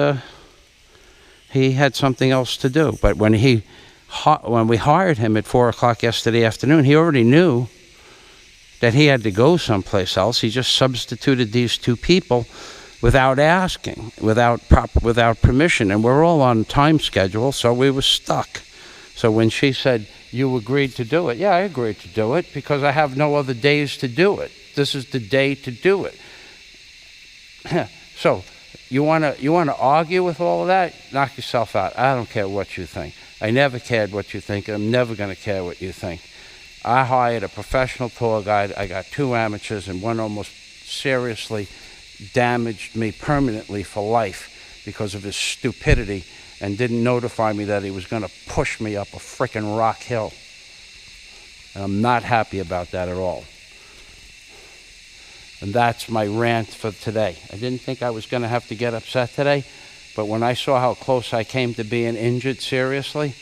he had something else to do. But when we hired him at 4 o'clock yesterday afternoon, he already knew that he had to go someplace else. He just substituted these two people without asking, without permission, and we're all on time schedule, so we were stuck. So when she said, you agreed to do it, yeah, I agreed to do it because I have no other days to do it. This is the day to do it. So you want to argue with all of that? Knock yourself out. I don't care what you think. I never cared what you think. I'm never going to care what you think. I hired a professional tour guide. I got 2 amateurs, and one almost seriously damaged me permanently for life because of his stupidity and didn't notify me that he was going to push me up a frickin' rock hill. And I'm not happy about that at all. And that's my rant for today. I didn't think I was going to have to get upset today, but when I saw how close I came to being injured seriously,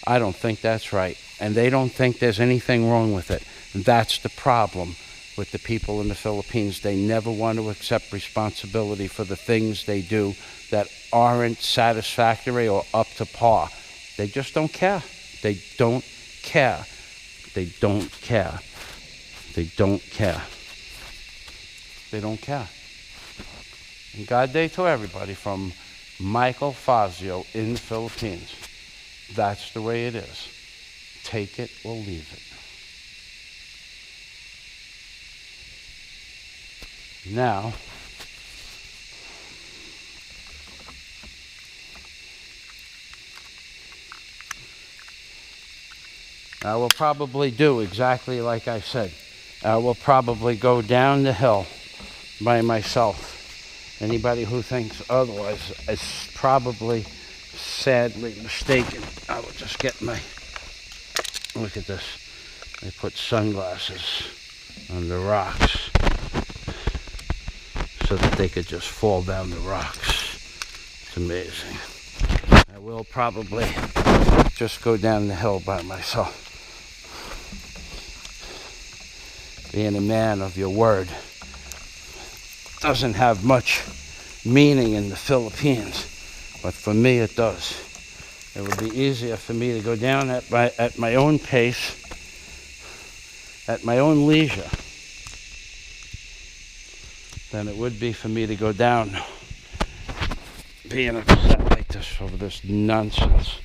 I don't think that's right. And they don't think there's anything wrong with it. And that's the problem with the people in the Philippines. They never want to accept responsibility for the things they do that aren't satisfactory or up to par. They just don't care. They don't care. They don't care. They don't care. They don't care. And God day to everybody from Michael Fazio in the Philippines. That's the way it is. Take it or leave it. Now, I will probably do exactly like I said. I will probably go down the hill by myself. Anybody who thinks otherwise is probably sadly mistaken. I will just get my, look at this. They put sunglasses on the rocks so that they could just fall down the rocks. It's amazing. I will probably just go down the hill by myself. Being a man of your word doesn't have much meaning in the Philippines, but for me it does. It would be easier for me to go down at my own pace, at my own leisure, than it would be for me to go down being upset like this over this nonsense.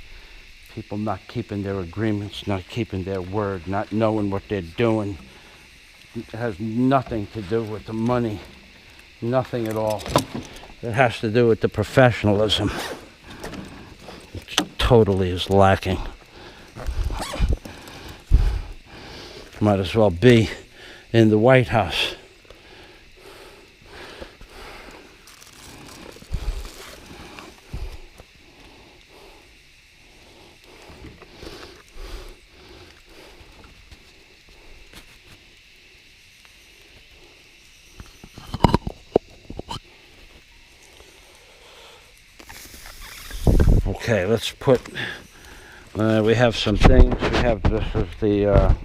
People not keeping their agreements, not keeping their word, not knowing what they're doing. It has nothing to do with the money, nothing at all. It has to do with the professionalism, which totally is lacking. Might as well be in the White House. Okay, let's put, we have some things. We have, this is the,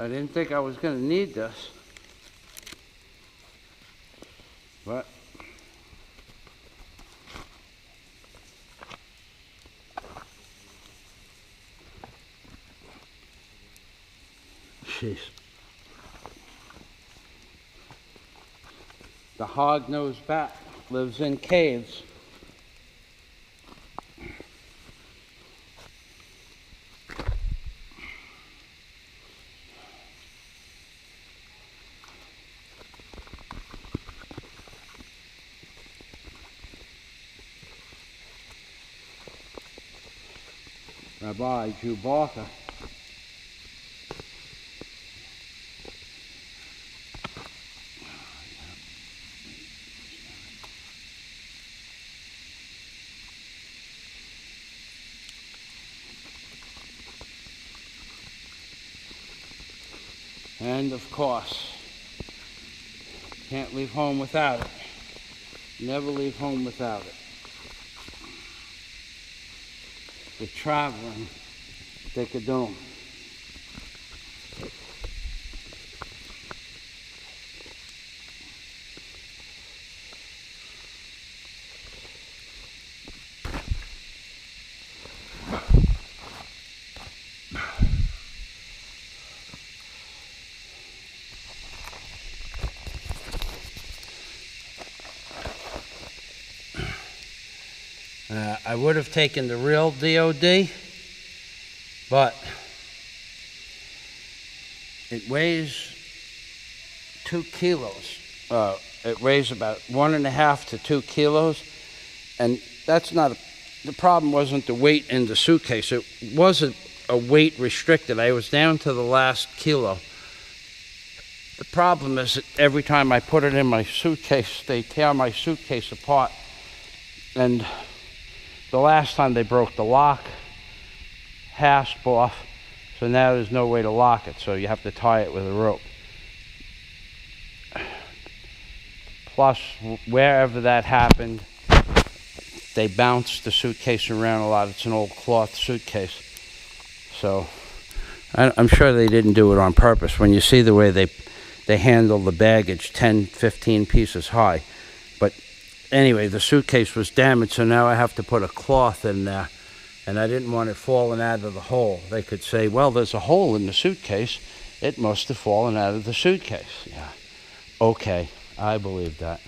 I didn't think I was going to need this, but jeez. The hog-nosed bat lives in caves. Rabbi Jubarka. And of course, can't leave home without it. Never leave home without it. The traveling Decadome. I would have taken the real DOD, but it weighs 2 kilos. It weighs about 1.5 to 2 kilos, and that's not the problem. Wasn't the weight in the suitcase. It wasn't a weight restricted. I was down to the last kilo. The problem is that every time I put it in my suitcase, they tear my suitcase apart. And the last time they broke the lock hasp off, so now there's no way to lock it, so you have to tie it with a rope. Plus, wherever that happened, they bounced the suitcase around a lot. It's an old cloth suitcase. So I'm sure they didn't do it on purpose. When you see the way they handle the baggage, 10, 15 pieces high. But anyway, the suitcase was damaged, so now I have to put a cloth in there. And I didn't want it falling out of the hole. They could say, well, there's a hole in the suitcase. It must have fallen out of the suitcase. Yeah. Okay, I believe that.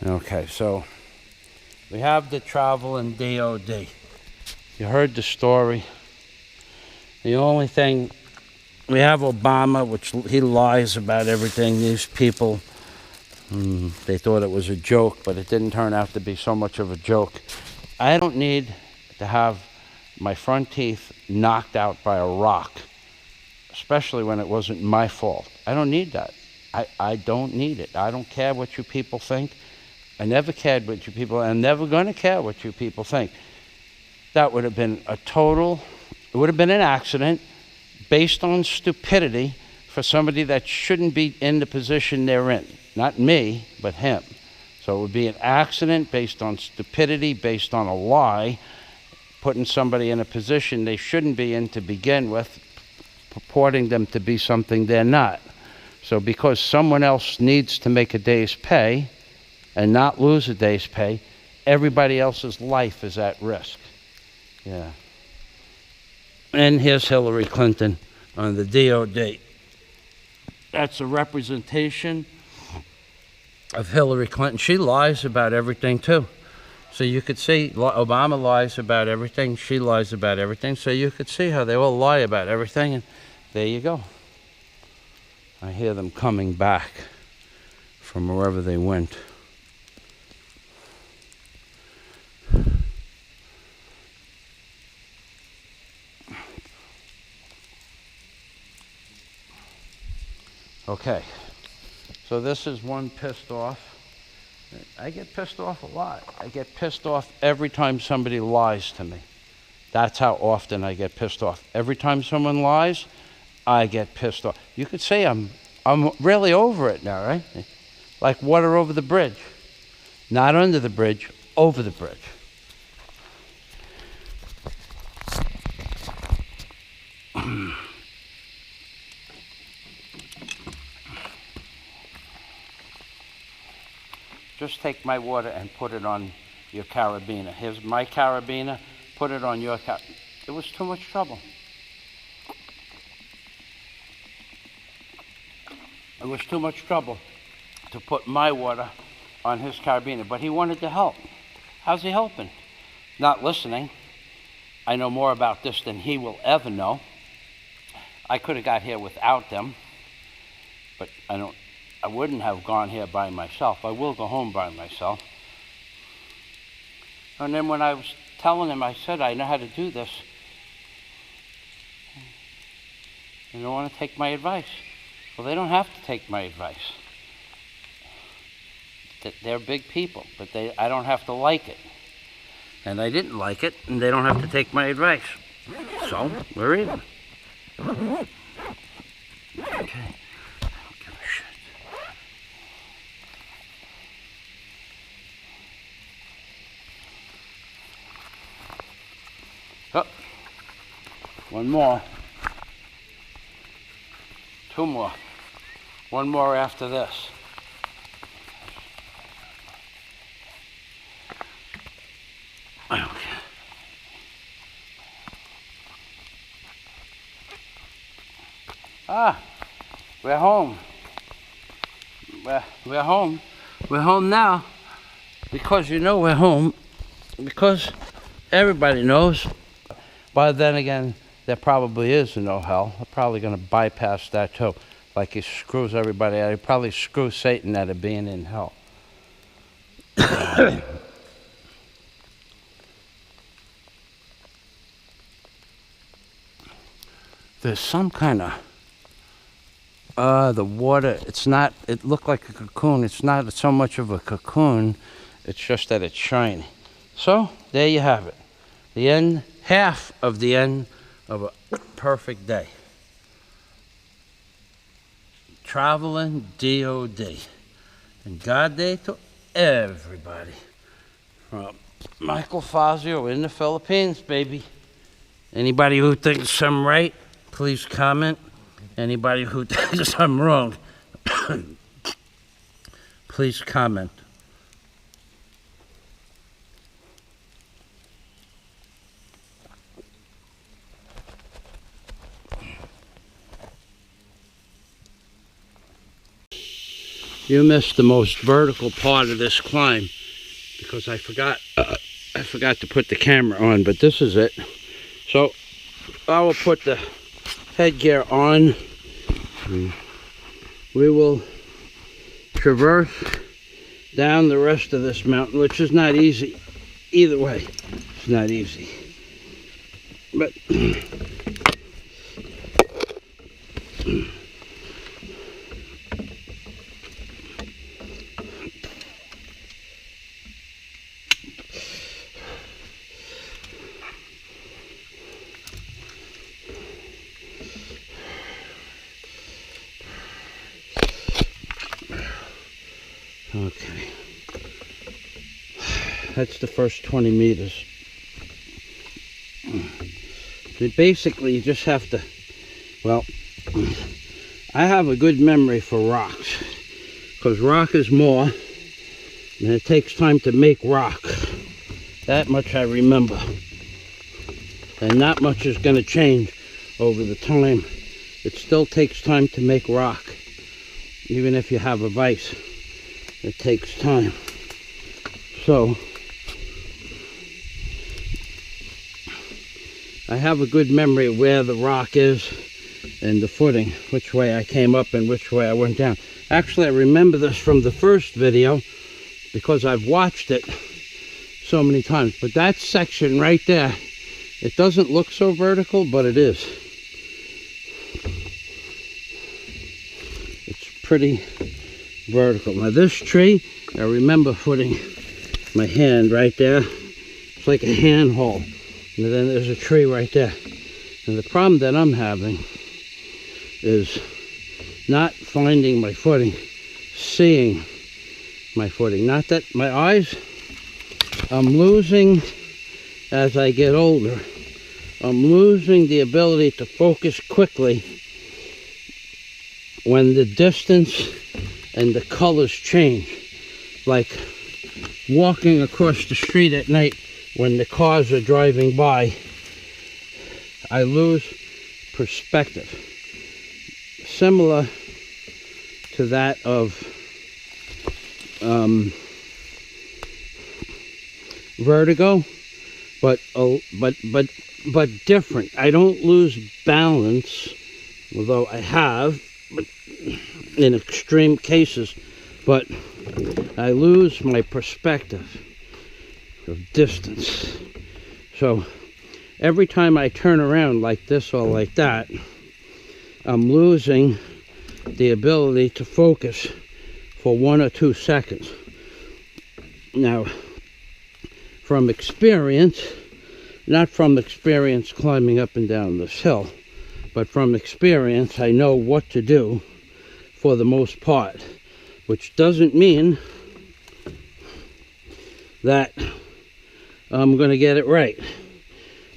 Okay, so we have the travel in DOD. You heard the story. The only thing, we have Obama, which he lies about everything. These people, they thought it was a joke, but it didn't turn out to be so much of a joke. I don't need to have my front teeth knocked out by a rock, especially when it wasn't my fault. I don't need that. I don't need it. I don't care what you people think. I never cared what you people, I'm never going to care what you people think. That would have been it would have been an accident based on stupidity for somebody that shouldn't be in the position they're in. Not me, but him. So it would be an accident based on stupidity, based on a lie, putting somebody in a position they shouldn't be in to begin with, purporting them to be something they're not. So because someone else needs to make a day's pay and not lose a day's pay, everybody else's life is at risk. Yeah. And here's Hillary Clinton on the DOD. That's a representation of Hillary Clinton. She lies about everything too. So you could see Obama lies about everything, she lies about everything. So you could see how they all lie about everything, and there you go. I hear them coming back from wherever they went. Okay, so this is one pissed off. I get pissed off a lot. I get pissed off every time somebody lies to me. That's how often I get pissed off. Every time someone lies, I get pissed off. You could say I'm really over it now, right? Like water over the bridge. Not under the bridge, over the bridge. Just take my water and put it on your carabiner. Here's my carabiner, put it on your carabiner. It was too much trouble. It was too much trouble to put my water on his carabiner, but he wanted to help. How's he helping? Not listening. I know more about this than he will ever know. I could have got here without them, but I wouldn't have gone here by myself. I will go home by myself. And then when I was telling him, I said, I know how to do this. They don't want to take my advice. Well, they don't have to take my advice. They're big people, but I don't have to like it. And I didn't like it, and they don't have to take my advice. So, we're even. Okay. Oh, one more. Two more. One more after this. Okay. Ah, we're home. We're home. We're home now. Because you know we're home. Because everybody knows. But then again, there probably is no hell. They're probably going to bypass that too. Like he screws everybody out. He probably screws Satan out of being in hell. There's some kind of, the water, it's not, it looked like a cocoon. It's not so much of a cocoon. It's just that it's shiny. So, there you have it. The end, half of the end of a perfect day. Traveling DOD. And God day to everybody. From Michael Fazio in the Philippines, baby. Anybody who thinks I'm right, please comment. Anybody who thinks I'm wrong, please comment. You missed the most vertical part of this climb because I forgot to put the camera on, but this is it. So I will put the headgear on. We will traverse down the rest of this mountain, which is not easy. Either way, it's not easy. But okay, that's the first 20 meters. So basically, you just have to, well, I have a good memory for rocks, because rock is more, and it takes time to make rock. That much I remember. And not much is going to change over the time. It still takes time to make rock. Even if you have a vise, it takes time. So I have a good memory of where the rock is and the footing, which way I came up and which way I went down. Actually, I remember this from the first video because I've watched it so many times. But that section right there, it doesn't look so vertical, but it is. It's pretty vertical. Now this tree, I remember putting my hand right there. It's like a handhold. And then there's a tree right there. And the problem that I'm having is not finding my footing, seeing my footing. Not that my eyes, I'm losing as I get older. I'm losing the ability to focus quickly when the distance and the colors change. Like walking across the street at night when the cars are driving by, I lose perspective. Similar to that of vertigo, but different. I don't lose balance, although I have, but in extreme cases, but I lose my perspective of distance. So every time I turn around like this or like that, I'm losing the ability to focus for 1 or 2 seconds. Now, from experience, not from experience climbing up and down this hill, but from experience, I know what to do for the most part, which doesn't mean that I'm going to get it right.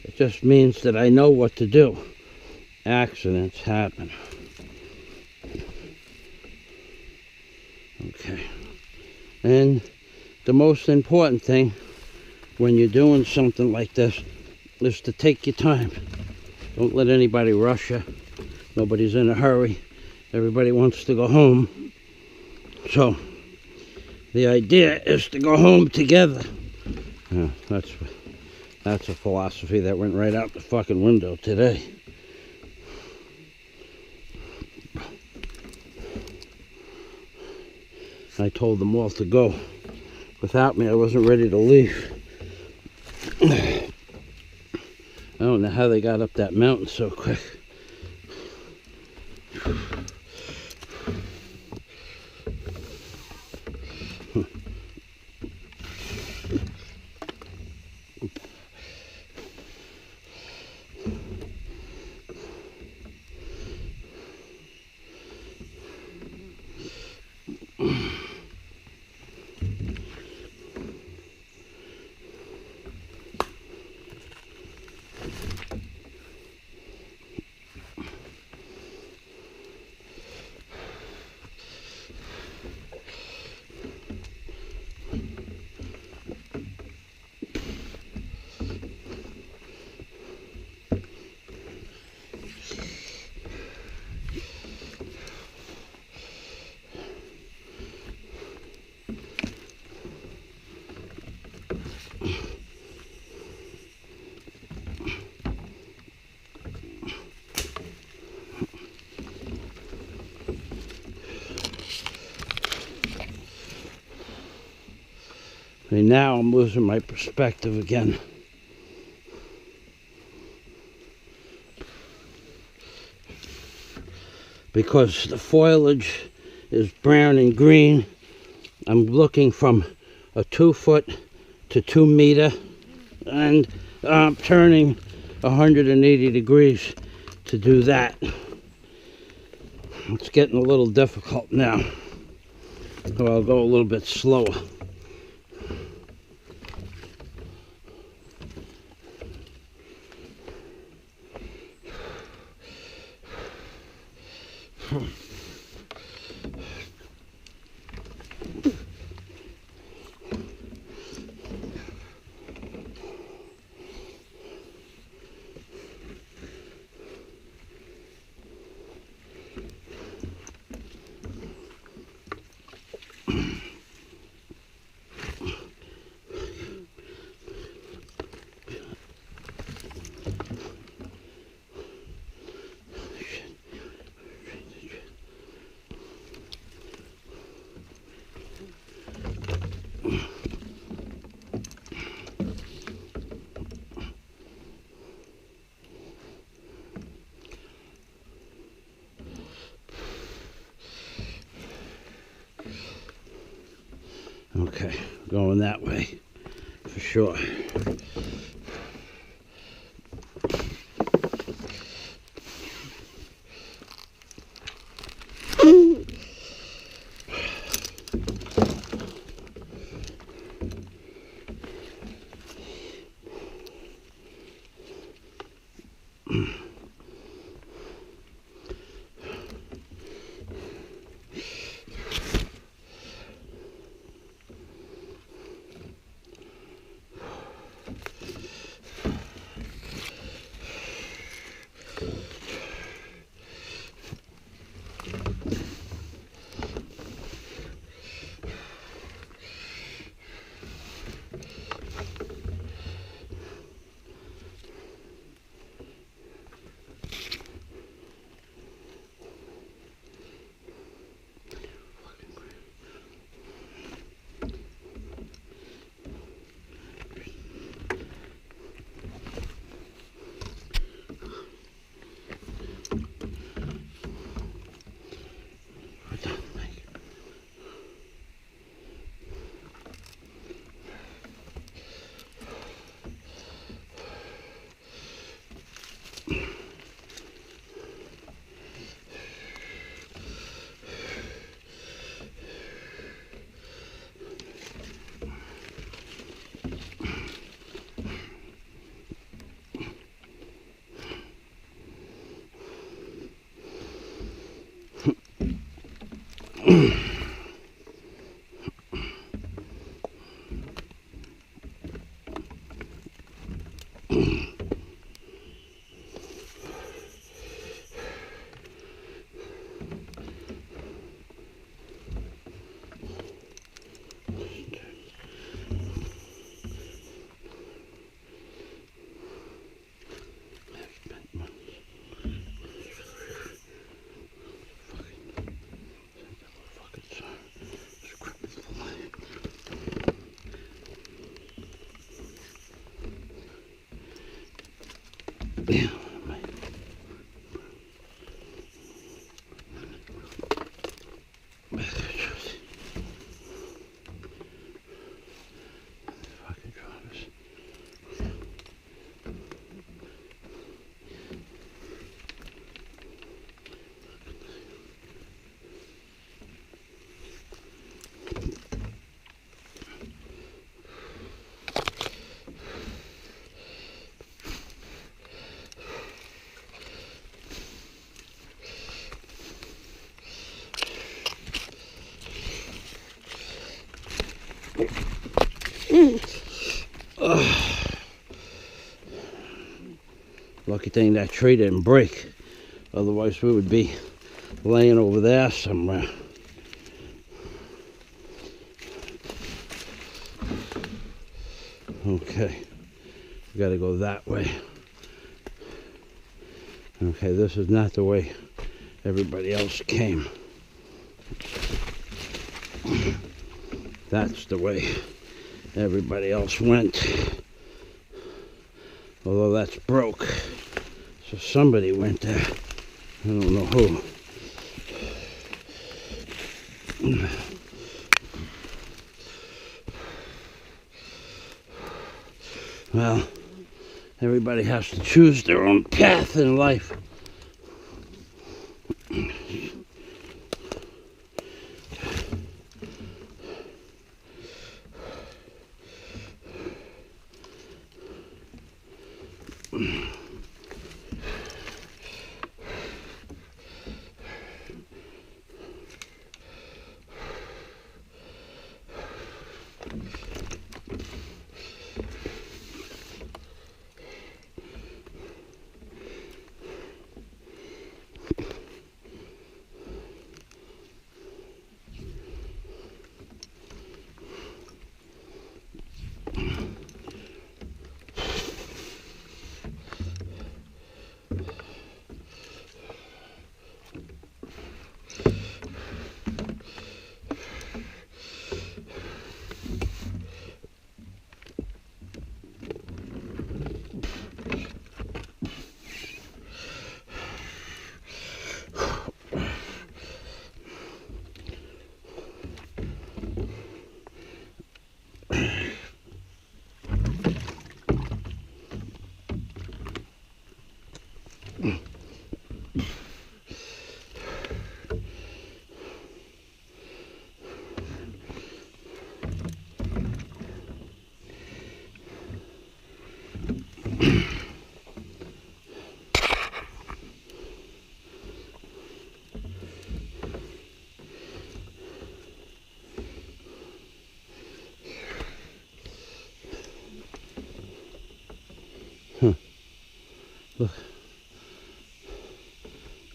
It just means that I know what to do. Accidents happen. Okay. And the most important thing when you're doing something like this is to take your time. Don't let anybody rush you. Nobody's in a hurry. Everybody wants to go home. So the idea is to go home together. That's a philosophy that went right out the fucking window today. I told them all to go. Without me, I wasn't ready to leave. I don't know how they got up that mountain so quick. See, now I'm losing my perspective again. Because the foliage is brown and green, I'm looking from a 2 foot to 2 meter, and I'm turning 180 degrees to do that. It's getting a little difficult now, so I'll go a little bit slower. Okay, going that way for sure. Yeah. Lucky thing that tree didn't break. Otherwise we would be laying over there somewhere. Okay, we gotta go that way. Okay, this is not the way everybody else came. That's the way Everybody else went. Although that's broke. So somebody went there. I don't know who. Well, everybody has to choose their own path in life. Look.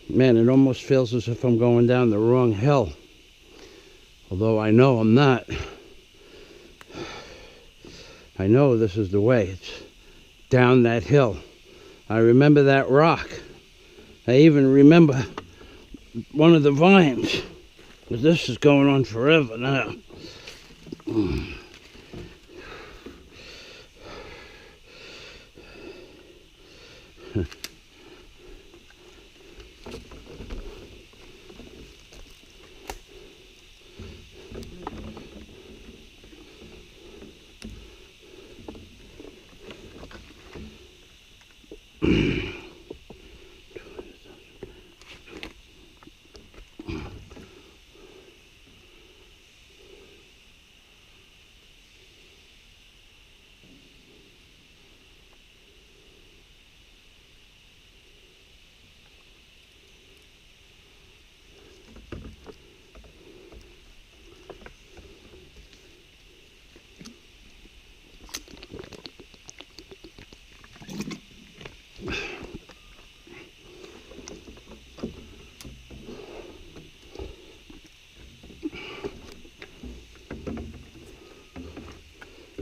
Man, it almost feels as if I'm going down the wrong hill. Although I know I'm not. I know this is the way. It's down that hill. I remember that rock. I even remember one of the vines. But this is going on forever now.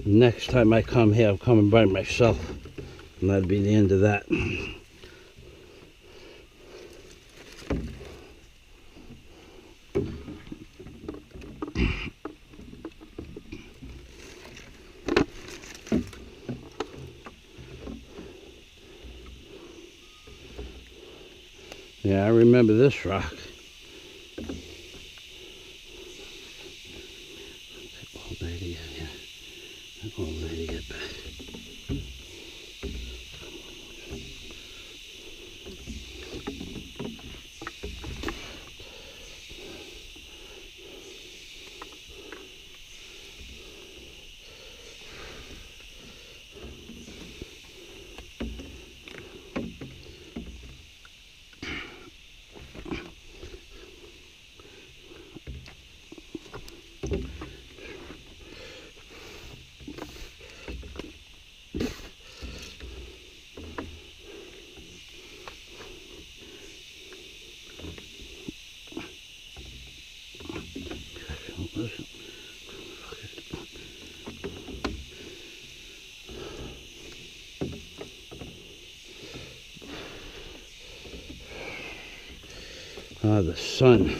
Next time I come here, I'm coming by myself, and that'd be the end of that. Yeah, I remember this rock. Take all day to get here. All day to get back. Ah, the sun.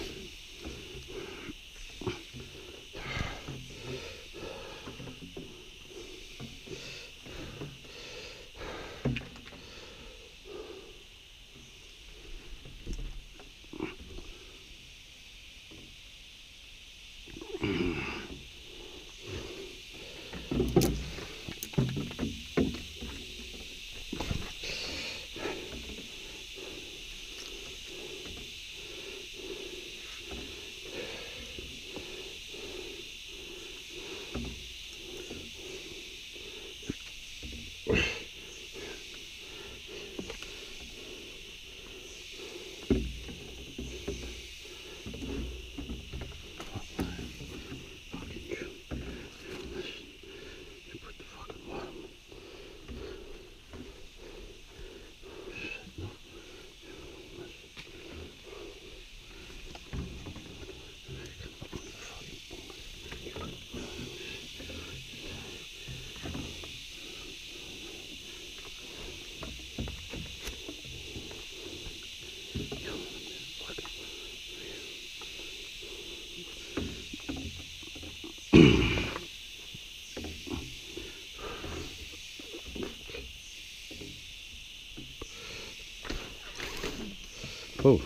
Oh,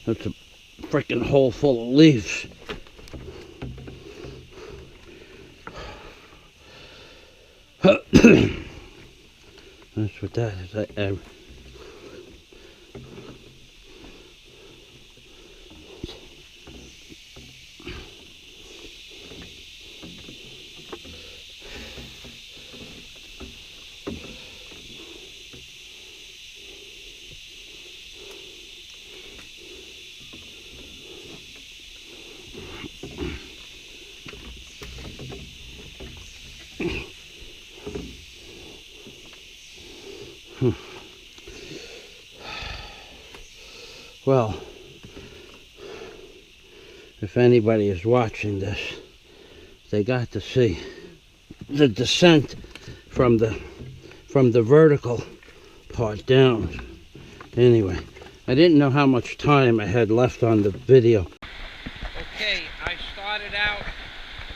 that's a freaking hole full of leaves. That's what that is. Well, if anybody is watching this, they got to see the descent from the vertical part down. Anyway, I didn't know how much time I had left on the video. Okay, I started out,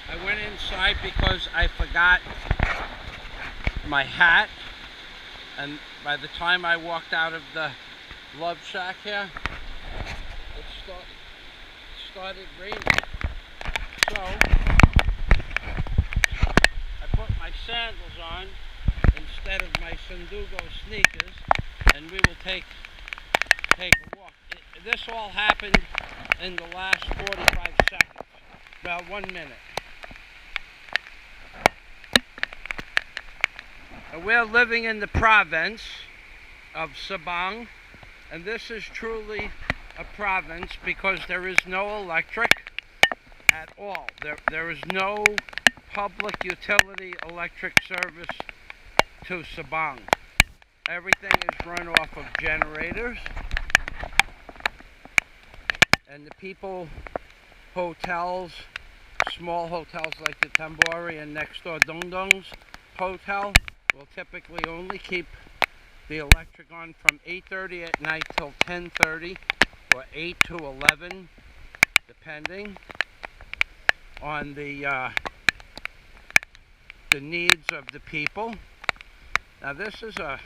I went inside because I forgot my hat, and by the time I walked out of the love shack here, it started raining. So I put my sandals on instead of my Sundugo sneakers, and we will take a walk. This all happened in the last 45 seconds, about 1 minute. We're living in the province of Sabang, and this is truly a province because there is no electric at all. There is no public utility electric service to Sabang. Everything is run off of generators, and the people, hotels, small hotels like the Tambori and next door Dongdong's hotel will typically only keep the electric on from 8:30 at night till 10:30 or 8 to 11, depending on the needs of the people. Now this is a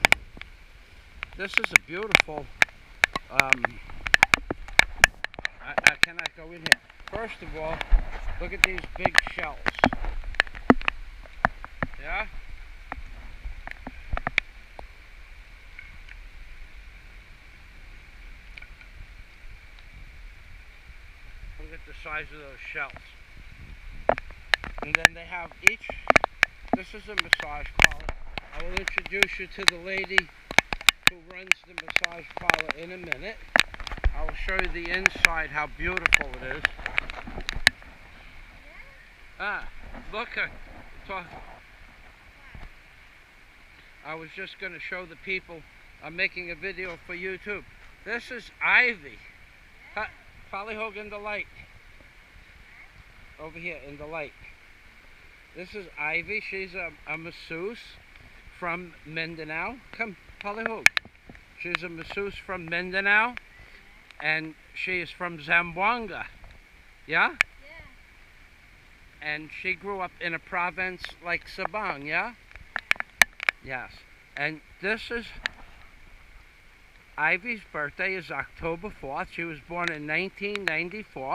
beautiful. Can I go in here? First of all, look at these big shells. Yeah. Look at the size of those shells. And then they have each, this is a massage parlor. I will introduce you to the lady who runs the massage parlor in a minute. I will show you the inside, how beautiful it is. Look, I was just going to show the people, I'm making a video for YouTube. This is Ivy. Palihog in the light. Over here in the light. This is Ivy. She's a masseuse from Mindanao. Come, Palihog. She's a masseuse from Mindanao. And she is from Zamboanga. Yeah? Yeah. And she grew up in a province like Sabang, yeah? Yes. And this is Ivy's birthday is October 4th. She was born in 1994.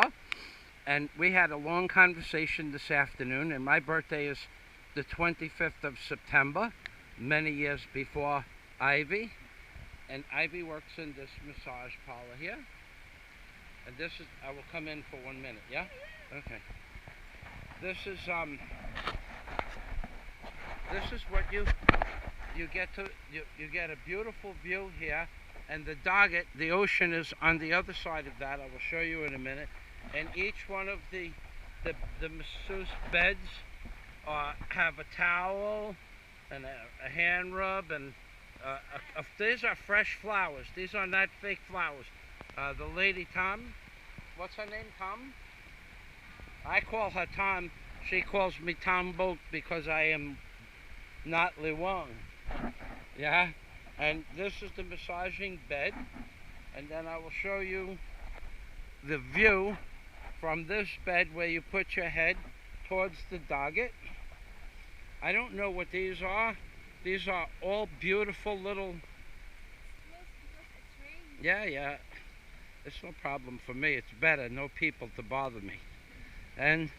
And we had a long conversation this afternoon. And my birthday is the 25th of September, many years before Ivy. And Ivy works in this massage parlor here. And this is, I will come in for 1 minute, yeah? Okay. This is what you get to, you get a beautiful view here. And the Doggett, the ocean is on the other side of that. I will show you in a minute. And each one of the masseuse beds have a towel and a hand rub, and these are fresh flowers. These are not fake flowers. The lady Tom, what's her name, Tom? I call her Tom. She calls me Tom Boat because I am not Liwang. Yeah? And this is the massaging bed. And then I will show you the view from this bed where you put your head towards the Doggett. I don't know what these are. These are all beautiful little... Yeah, yeah. It's no problem for me. It's better. No people to bother me. And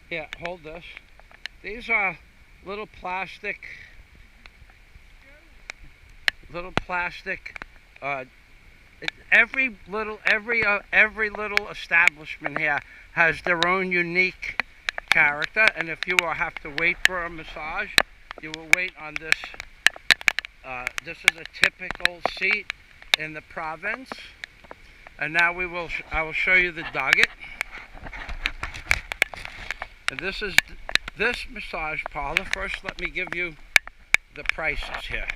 here, hold this. These are little plastic. Every little establishment here has their own unique character. And if you will have to wait for a massage, you will wait on this. This is a typical seat in the province. And now I will show you the doggett. And this is this massage parlor. First, let me give you the prices here.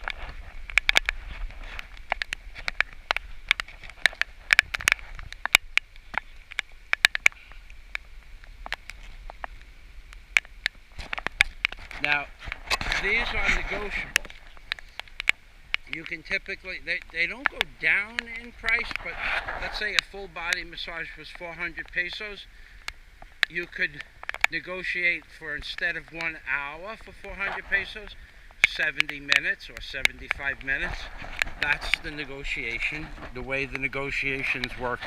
Now, these are negotiable. You can typically, they don't go down in price, but let's say a full body massage was 400 pesos. You could negotiate for, instead of 1 hour for 400 pesos, 70 minutes or 75 minutes. That's the negotiation, the way the negotiations work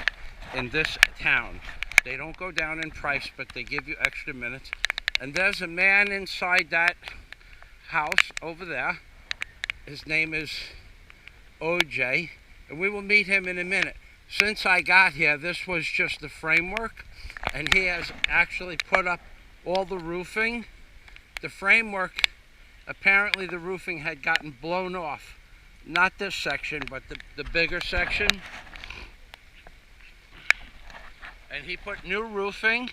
in this town. They don't go down in price, but they give you extra minutes. And there's a man inside that house over there. His name is OJ, and we will meet him in a minute. Since I got here, this was just the framework, and he has actually put up all the roofing. The framework, apparently the roofing had gotten blown off. Not this section, but the bigger section. And he put new roofing.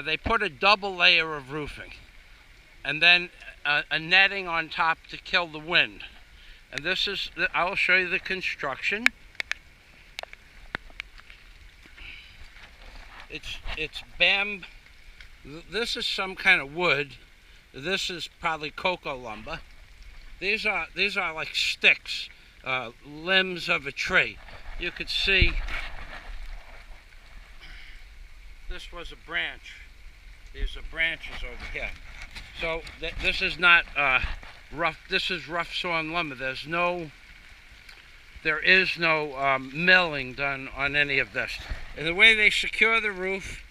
They put a double layer of roofing, and then a netting on top to kill the wind. And this is, I'll show you the construction. It's bamboo. This is some kind of wood. This is probably cocoa lumber. These are like sticks, limbs of a tree. You could see this was a branch. These are branches over here. So this is not rough. This is rough sawn lumber. There is no milling done on any of this. And the way they secure the roof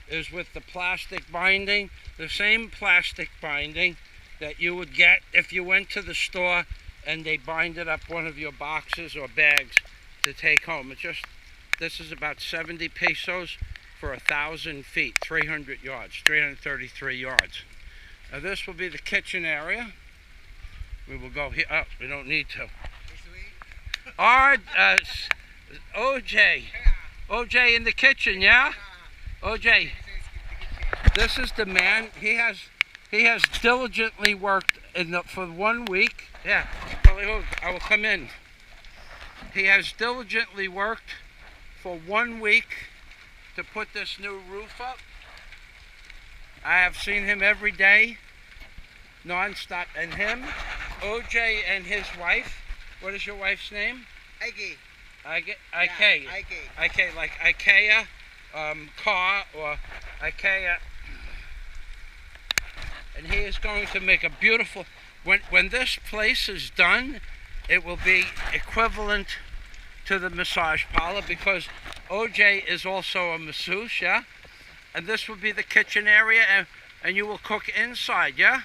is with the plastic binding, the same plastic binding that you would get if you went to the store and they binded up one of your boxes or bags to take home. This is about 70 pesos for 1,000 feet, 300 yards, 333 yards. Now this will be the kitchen area. We will go here. Oh, we don't need to. OJ in the kitchen, yeah? OJ, this is the man. He has diligently worked for 1 week. Yeah, I will come in. He has diligently worked for 1 week to put this new roof up. I have seen him every day, non-stop. And him, OJ, and his wife. What is your wife's name? Ike. Ike. Ike, like IKEA car or IKEA. And he is going to make a beautiful. When this place is done, it will be equivalent to the massage parlor, because OJ is also a masseuse, yeah? And this will be the kitchen area, and you will cook inside, yeah?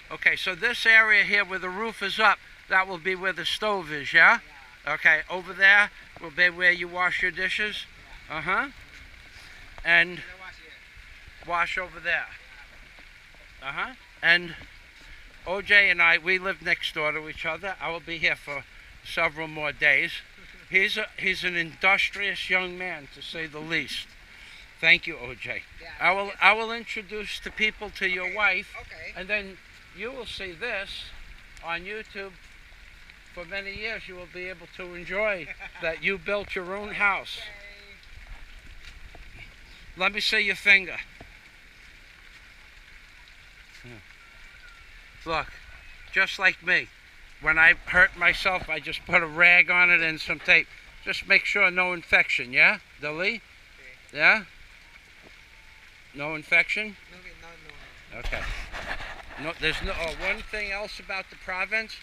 Okay, so this area here where the roof is up, that will be where the stove is, yeah? Okay, over there will be where you wash your dishes. Uh-huh. And wash over there. Uh-huh. And OJ and I, we live next door to each other. I will be here for several more days. He's an industrious young man, to say the least. Thank you, OJ. Yeah, I will introduce the people to your wife, okay. and then you will see this on YouTube. For many years, you will be able to enjoy that you built your own house. Okay. Let me see your finger. Look, just like me. When I hurt myself, I just put a rag on it and some tape. Just make sure no infection, yeah? Dali? Okay. Yeah? No infection? No. Okay. No, there's no. Oh, one thing else about the province,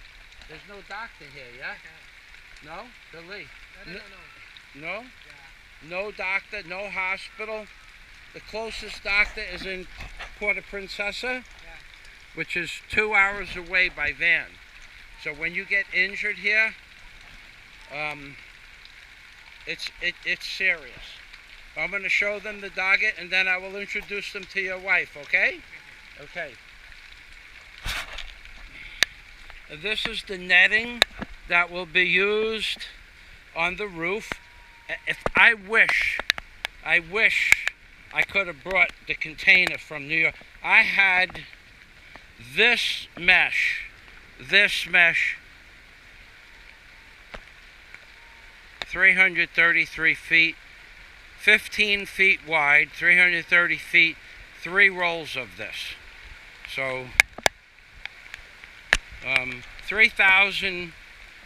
there's no doctor here, yeah? No? Dali? No. No? No doctor, no hospital. The closest doctor is in Puerto Princesa, which is 2 hours away by van. So when you get injured here, it's serious. I'm going to show them the dogget, and then I will introduce them to your wife, okay? Okay. This is the netting that will be used on the roof. If I wish I could have brought the container from New York. I had this mesh, 333 feet, 15 feet wide, 330 feet, 3 rolls of this. So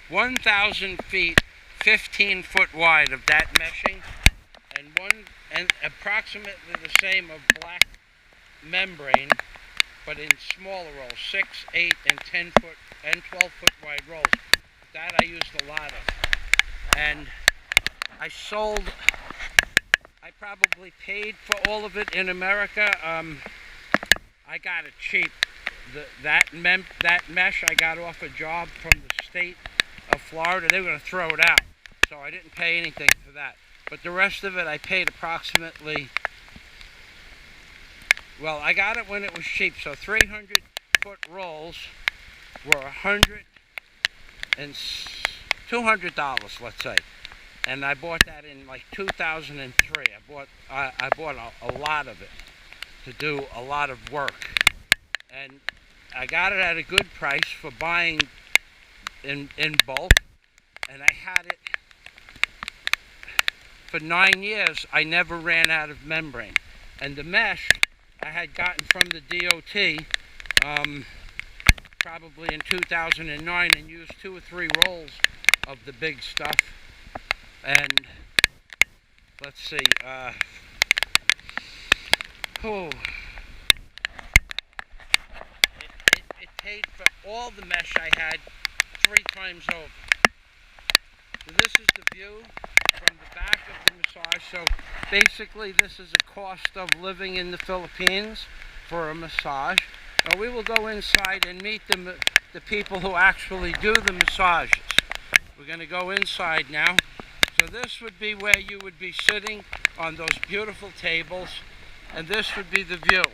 1,000 feet, 15 foot wide of that meshing, and approximately the same of black membrane, but in smaller rolls, 6, 8, and 10 foot and 12 foot wide rolls. That I used a lot of, and I probably paid for all of it in America. I got it cheap. That mesh I got off a job from the state of Florida. They were going to throw it out, so I didn't pay anything for that. But the rest of it I paid approximately, well, I got it when it was cheap. So 300 foot rolls were $200, let's say. And I bought that in like 2003. I bought a lot of it to do a lot of work. And I got it at a good price for buying in bulk. And I had it for 9 years. I never ran out of membrane. And the mesh I had gotten from the DOT probably in 2009, and used 2 or 3 rolls of the big stuff. And let's see, it paid for all the mesh I had 3 times over. So this is the view from the back of the massage. So basically this is a cost of living in the Philippines for a massage. Now we will go inside and meet the people who actually do the massages. We're going to go inside now. So this would be where you would be sitting on those beautiful tables, and this would be the view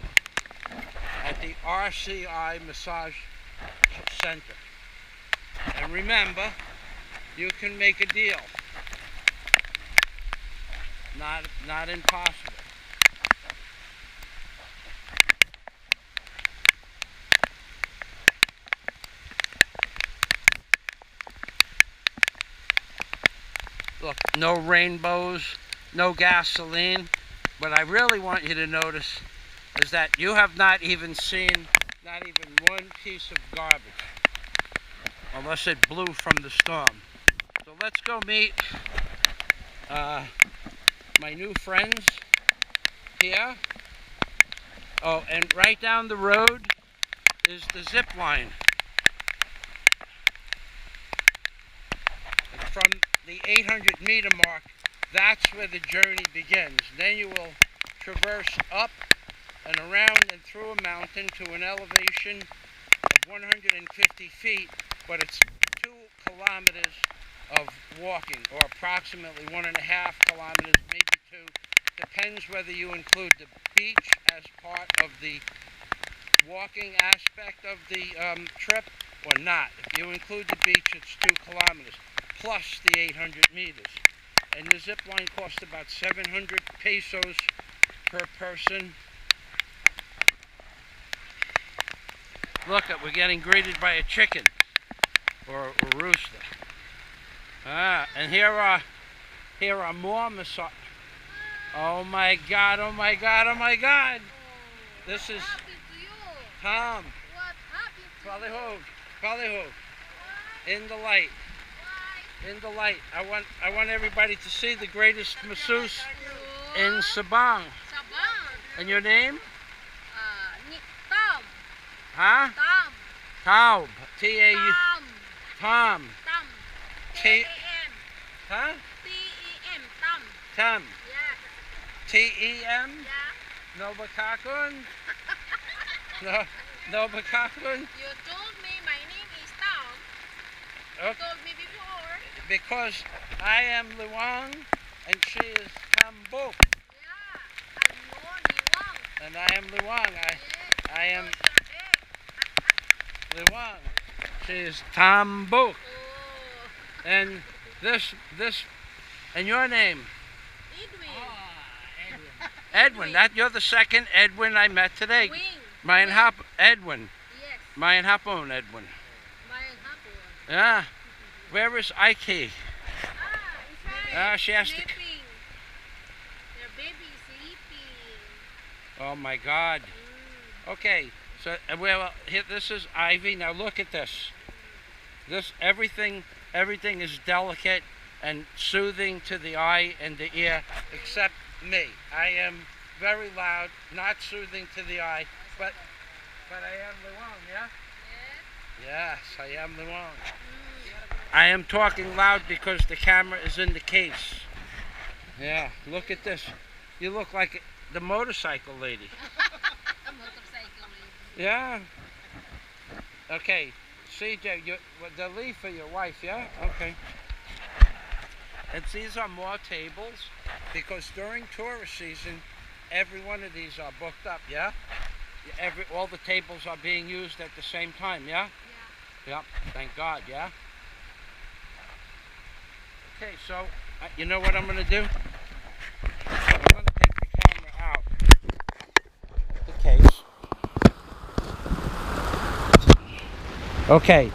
at the RCI Massage Center. And remember, you can make a deal. Not impossible. Look, no rainbows, no gasoline. What I really want you to notice is that you have not even seen not even one piece of garbage, unless it blew from the storm. So let's go meet my new friends here. Oh, and right down the road is the zip line. From the 800-meter mark, that's where the journey begins. Then you will traverse up and around and through a mountain to an elevation of 150 feet, but it's 2 kilometers of walking, or approximately 1.5 kilometers, maybe 2. Depends whether you include the beach as part of the walking aspect of the trip or not. If you include the beach, it's 2 kilometers. Plus the 800 meters. And the zip line costs about 700 pesos per person. Look, we're getting greeted by a chicken or a rooster. And here are more massage. Oh my God! Oh my God! Oh my God! This is Tom. What happened to you? Paliho. In the light. In the light. I want everybody to see the greatest masseuse in Sabang. Sabang. And your name? Tom. Huh? Tom. Taub. T-A-U. Tom. Tom. Tom. T. T-A-M. Huh? T-E-M. Tam. Yes. T-E-M? Yeah. Nobakakun? No, Nobakakun? You told me my name is Tom. You Okay. told me before. Because I am Luang and she is Tambuk. Yeah. I'm Niwang. And I am Luang. Yes. I am So you're Luang. She is Tambuk. Oh. And this, and your name? Edwin. Edwin. That you're the second Edwin I met today. Wing. Mein hap Edwin. Yes. Mein hapon Edwin. Mein hapon. Yeah. Where is Ike? Inside. She has to. Sleeping. Their baby is sleeping. Oh my God. Okay. So well, here, this is Ivy. Now look at this. This everything is delicate and soothing to the eye and the ear, except me. I am very loud, not soothing to the eye, but I am Luang, yeah? Yes. Yes, I am Luang. I am talking loud because the camera is in the case. Yeah, look at this. You look like the motorcycle lady. A motorcycle. Yeah. Okay, CJ, the leaf for your wife, yeah? Okay. And these are more tables because during tourist season, every one of these are booked up, yeah? All the tables are being used at the same time, yeah? Yeah. Yep, thank God, yeah? Okay, so, you know what I'm going to do? I'm going to take the camera out. The case. Okay,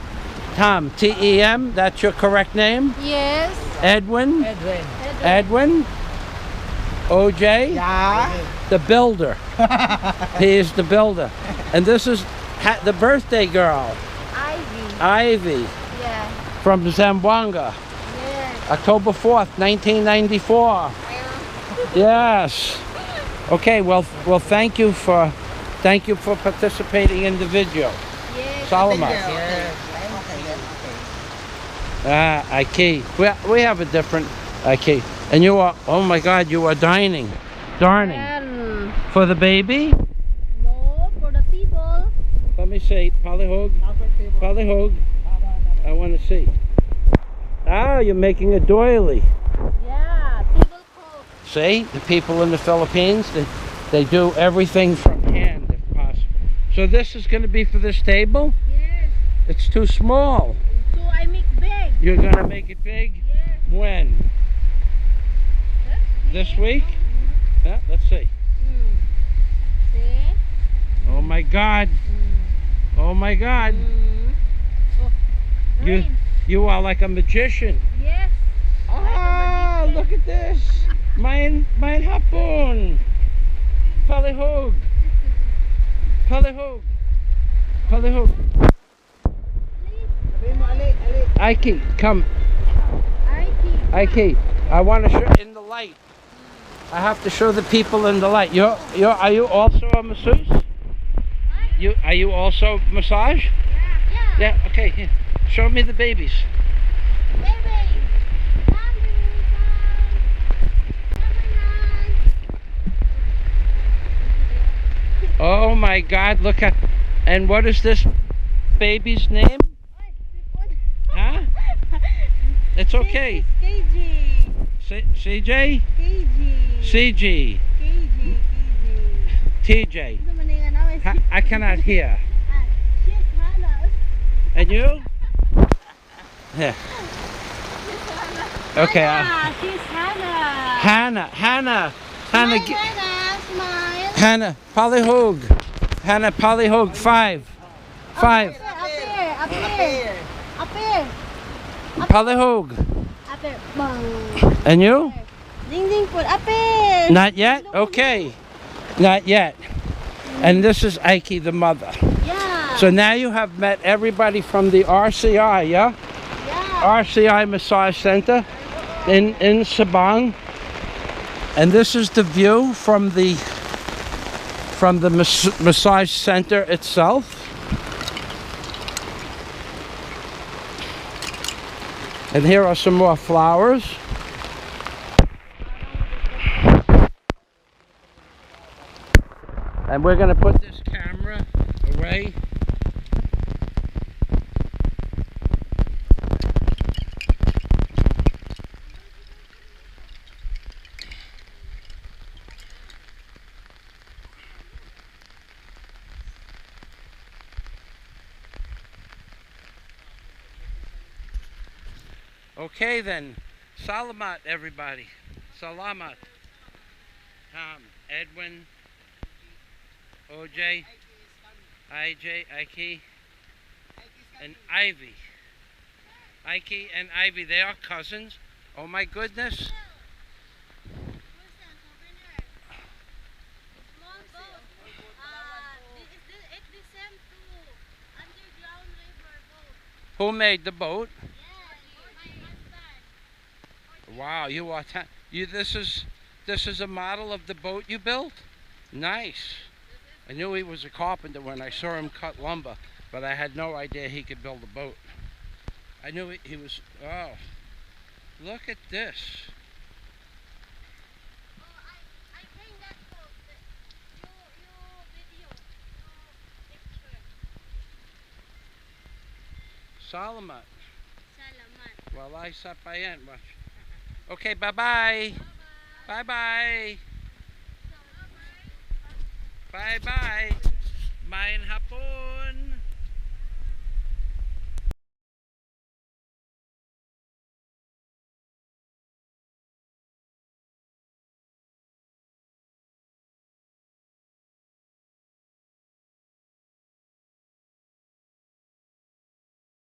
Tom, T-E-M, that's your correct name? Yes. Edwin? Edwin. Edwin? OJ? Yeah. The builder. He is the builder. And this is the birthday girl, Ivy. Ivy, Yeah. from Zamboanga, Yes. October 4th, 1994. Yes. Okay, well, thank you for participating in the video. Yes. Salamat. Yes. Ike. We have a different Ike. And you are, oh my God, you are darning for the baby. No, for the people. Let me see, Palihog. I want to see. Ah, you're making a doily. Yeah, tablecloth. See, the people in the Philippines, they do everything from hand if possible. So this is going to be for this table? Yes. It's too small. So I make big. You're going to make it big? Yes. When? This week? Yeah, let's see. See? Oh my God. Oh my God. Oh, rain. You are like a magician. Yes. Ah, look at this. Mein hapon. Palihog. Ike, come. Ike, I want to show in the light. I have to show the people in the light. Are you also a masseuse? Are you also massage? Yeah. Yeah, okay, here. Show me the babies. Oh my God, look at, and what is this baby's name? Huh? It's okay. KG. CJ? KG. CG? KG. TJ? I cannot hear. And you? Yeah. Okay. She's Hannah. Hannah. Hannah, smile. Hannah. Palihog. Hannah Palihog. 5. Up here. Palihog. Up here. Bang. And you? Ding ding put up here. Not yet? Okay. Not yet. And this is Ike, the mother. Yeah. So now you have met everybody from the RCI, yeah? Yeah. RCI Massage Center in Sabang. And this is the view from the massage center itself. And here are some more flowers. And we're going to put this camera away. Okay then, salamat everybody. Salamat. Edwin, OJ, IJ, Ike, and Ivy. Ike and Ivy, they are cousins. Oh my goodness. Small boat. It descend to underground river boat. Who made the boat? Yes, my husband. Wow, you are this is a model of the boat you built? Nice. I knew he was a carpenter when I saw him cut lumber, but I had no idea he could build a boat. I knew he was. Oh, look at this. Oh, I bring that boat. You video. You picture. Salamat. Salamat. Walay sa payan. Okay, bye-bye. Bye-bye. Bye-bye. Main hapon.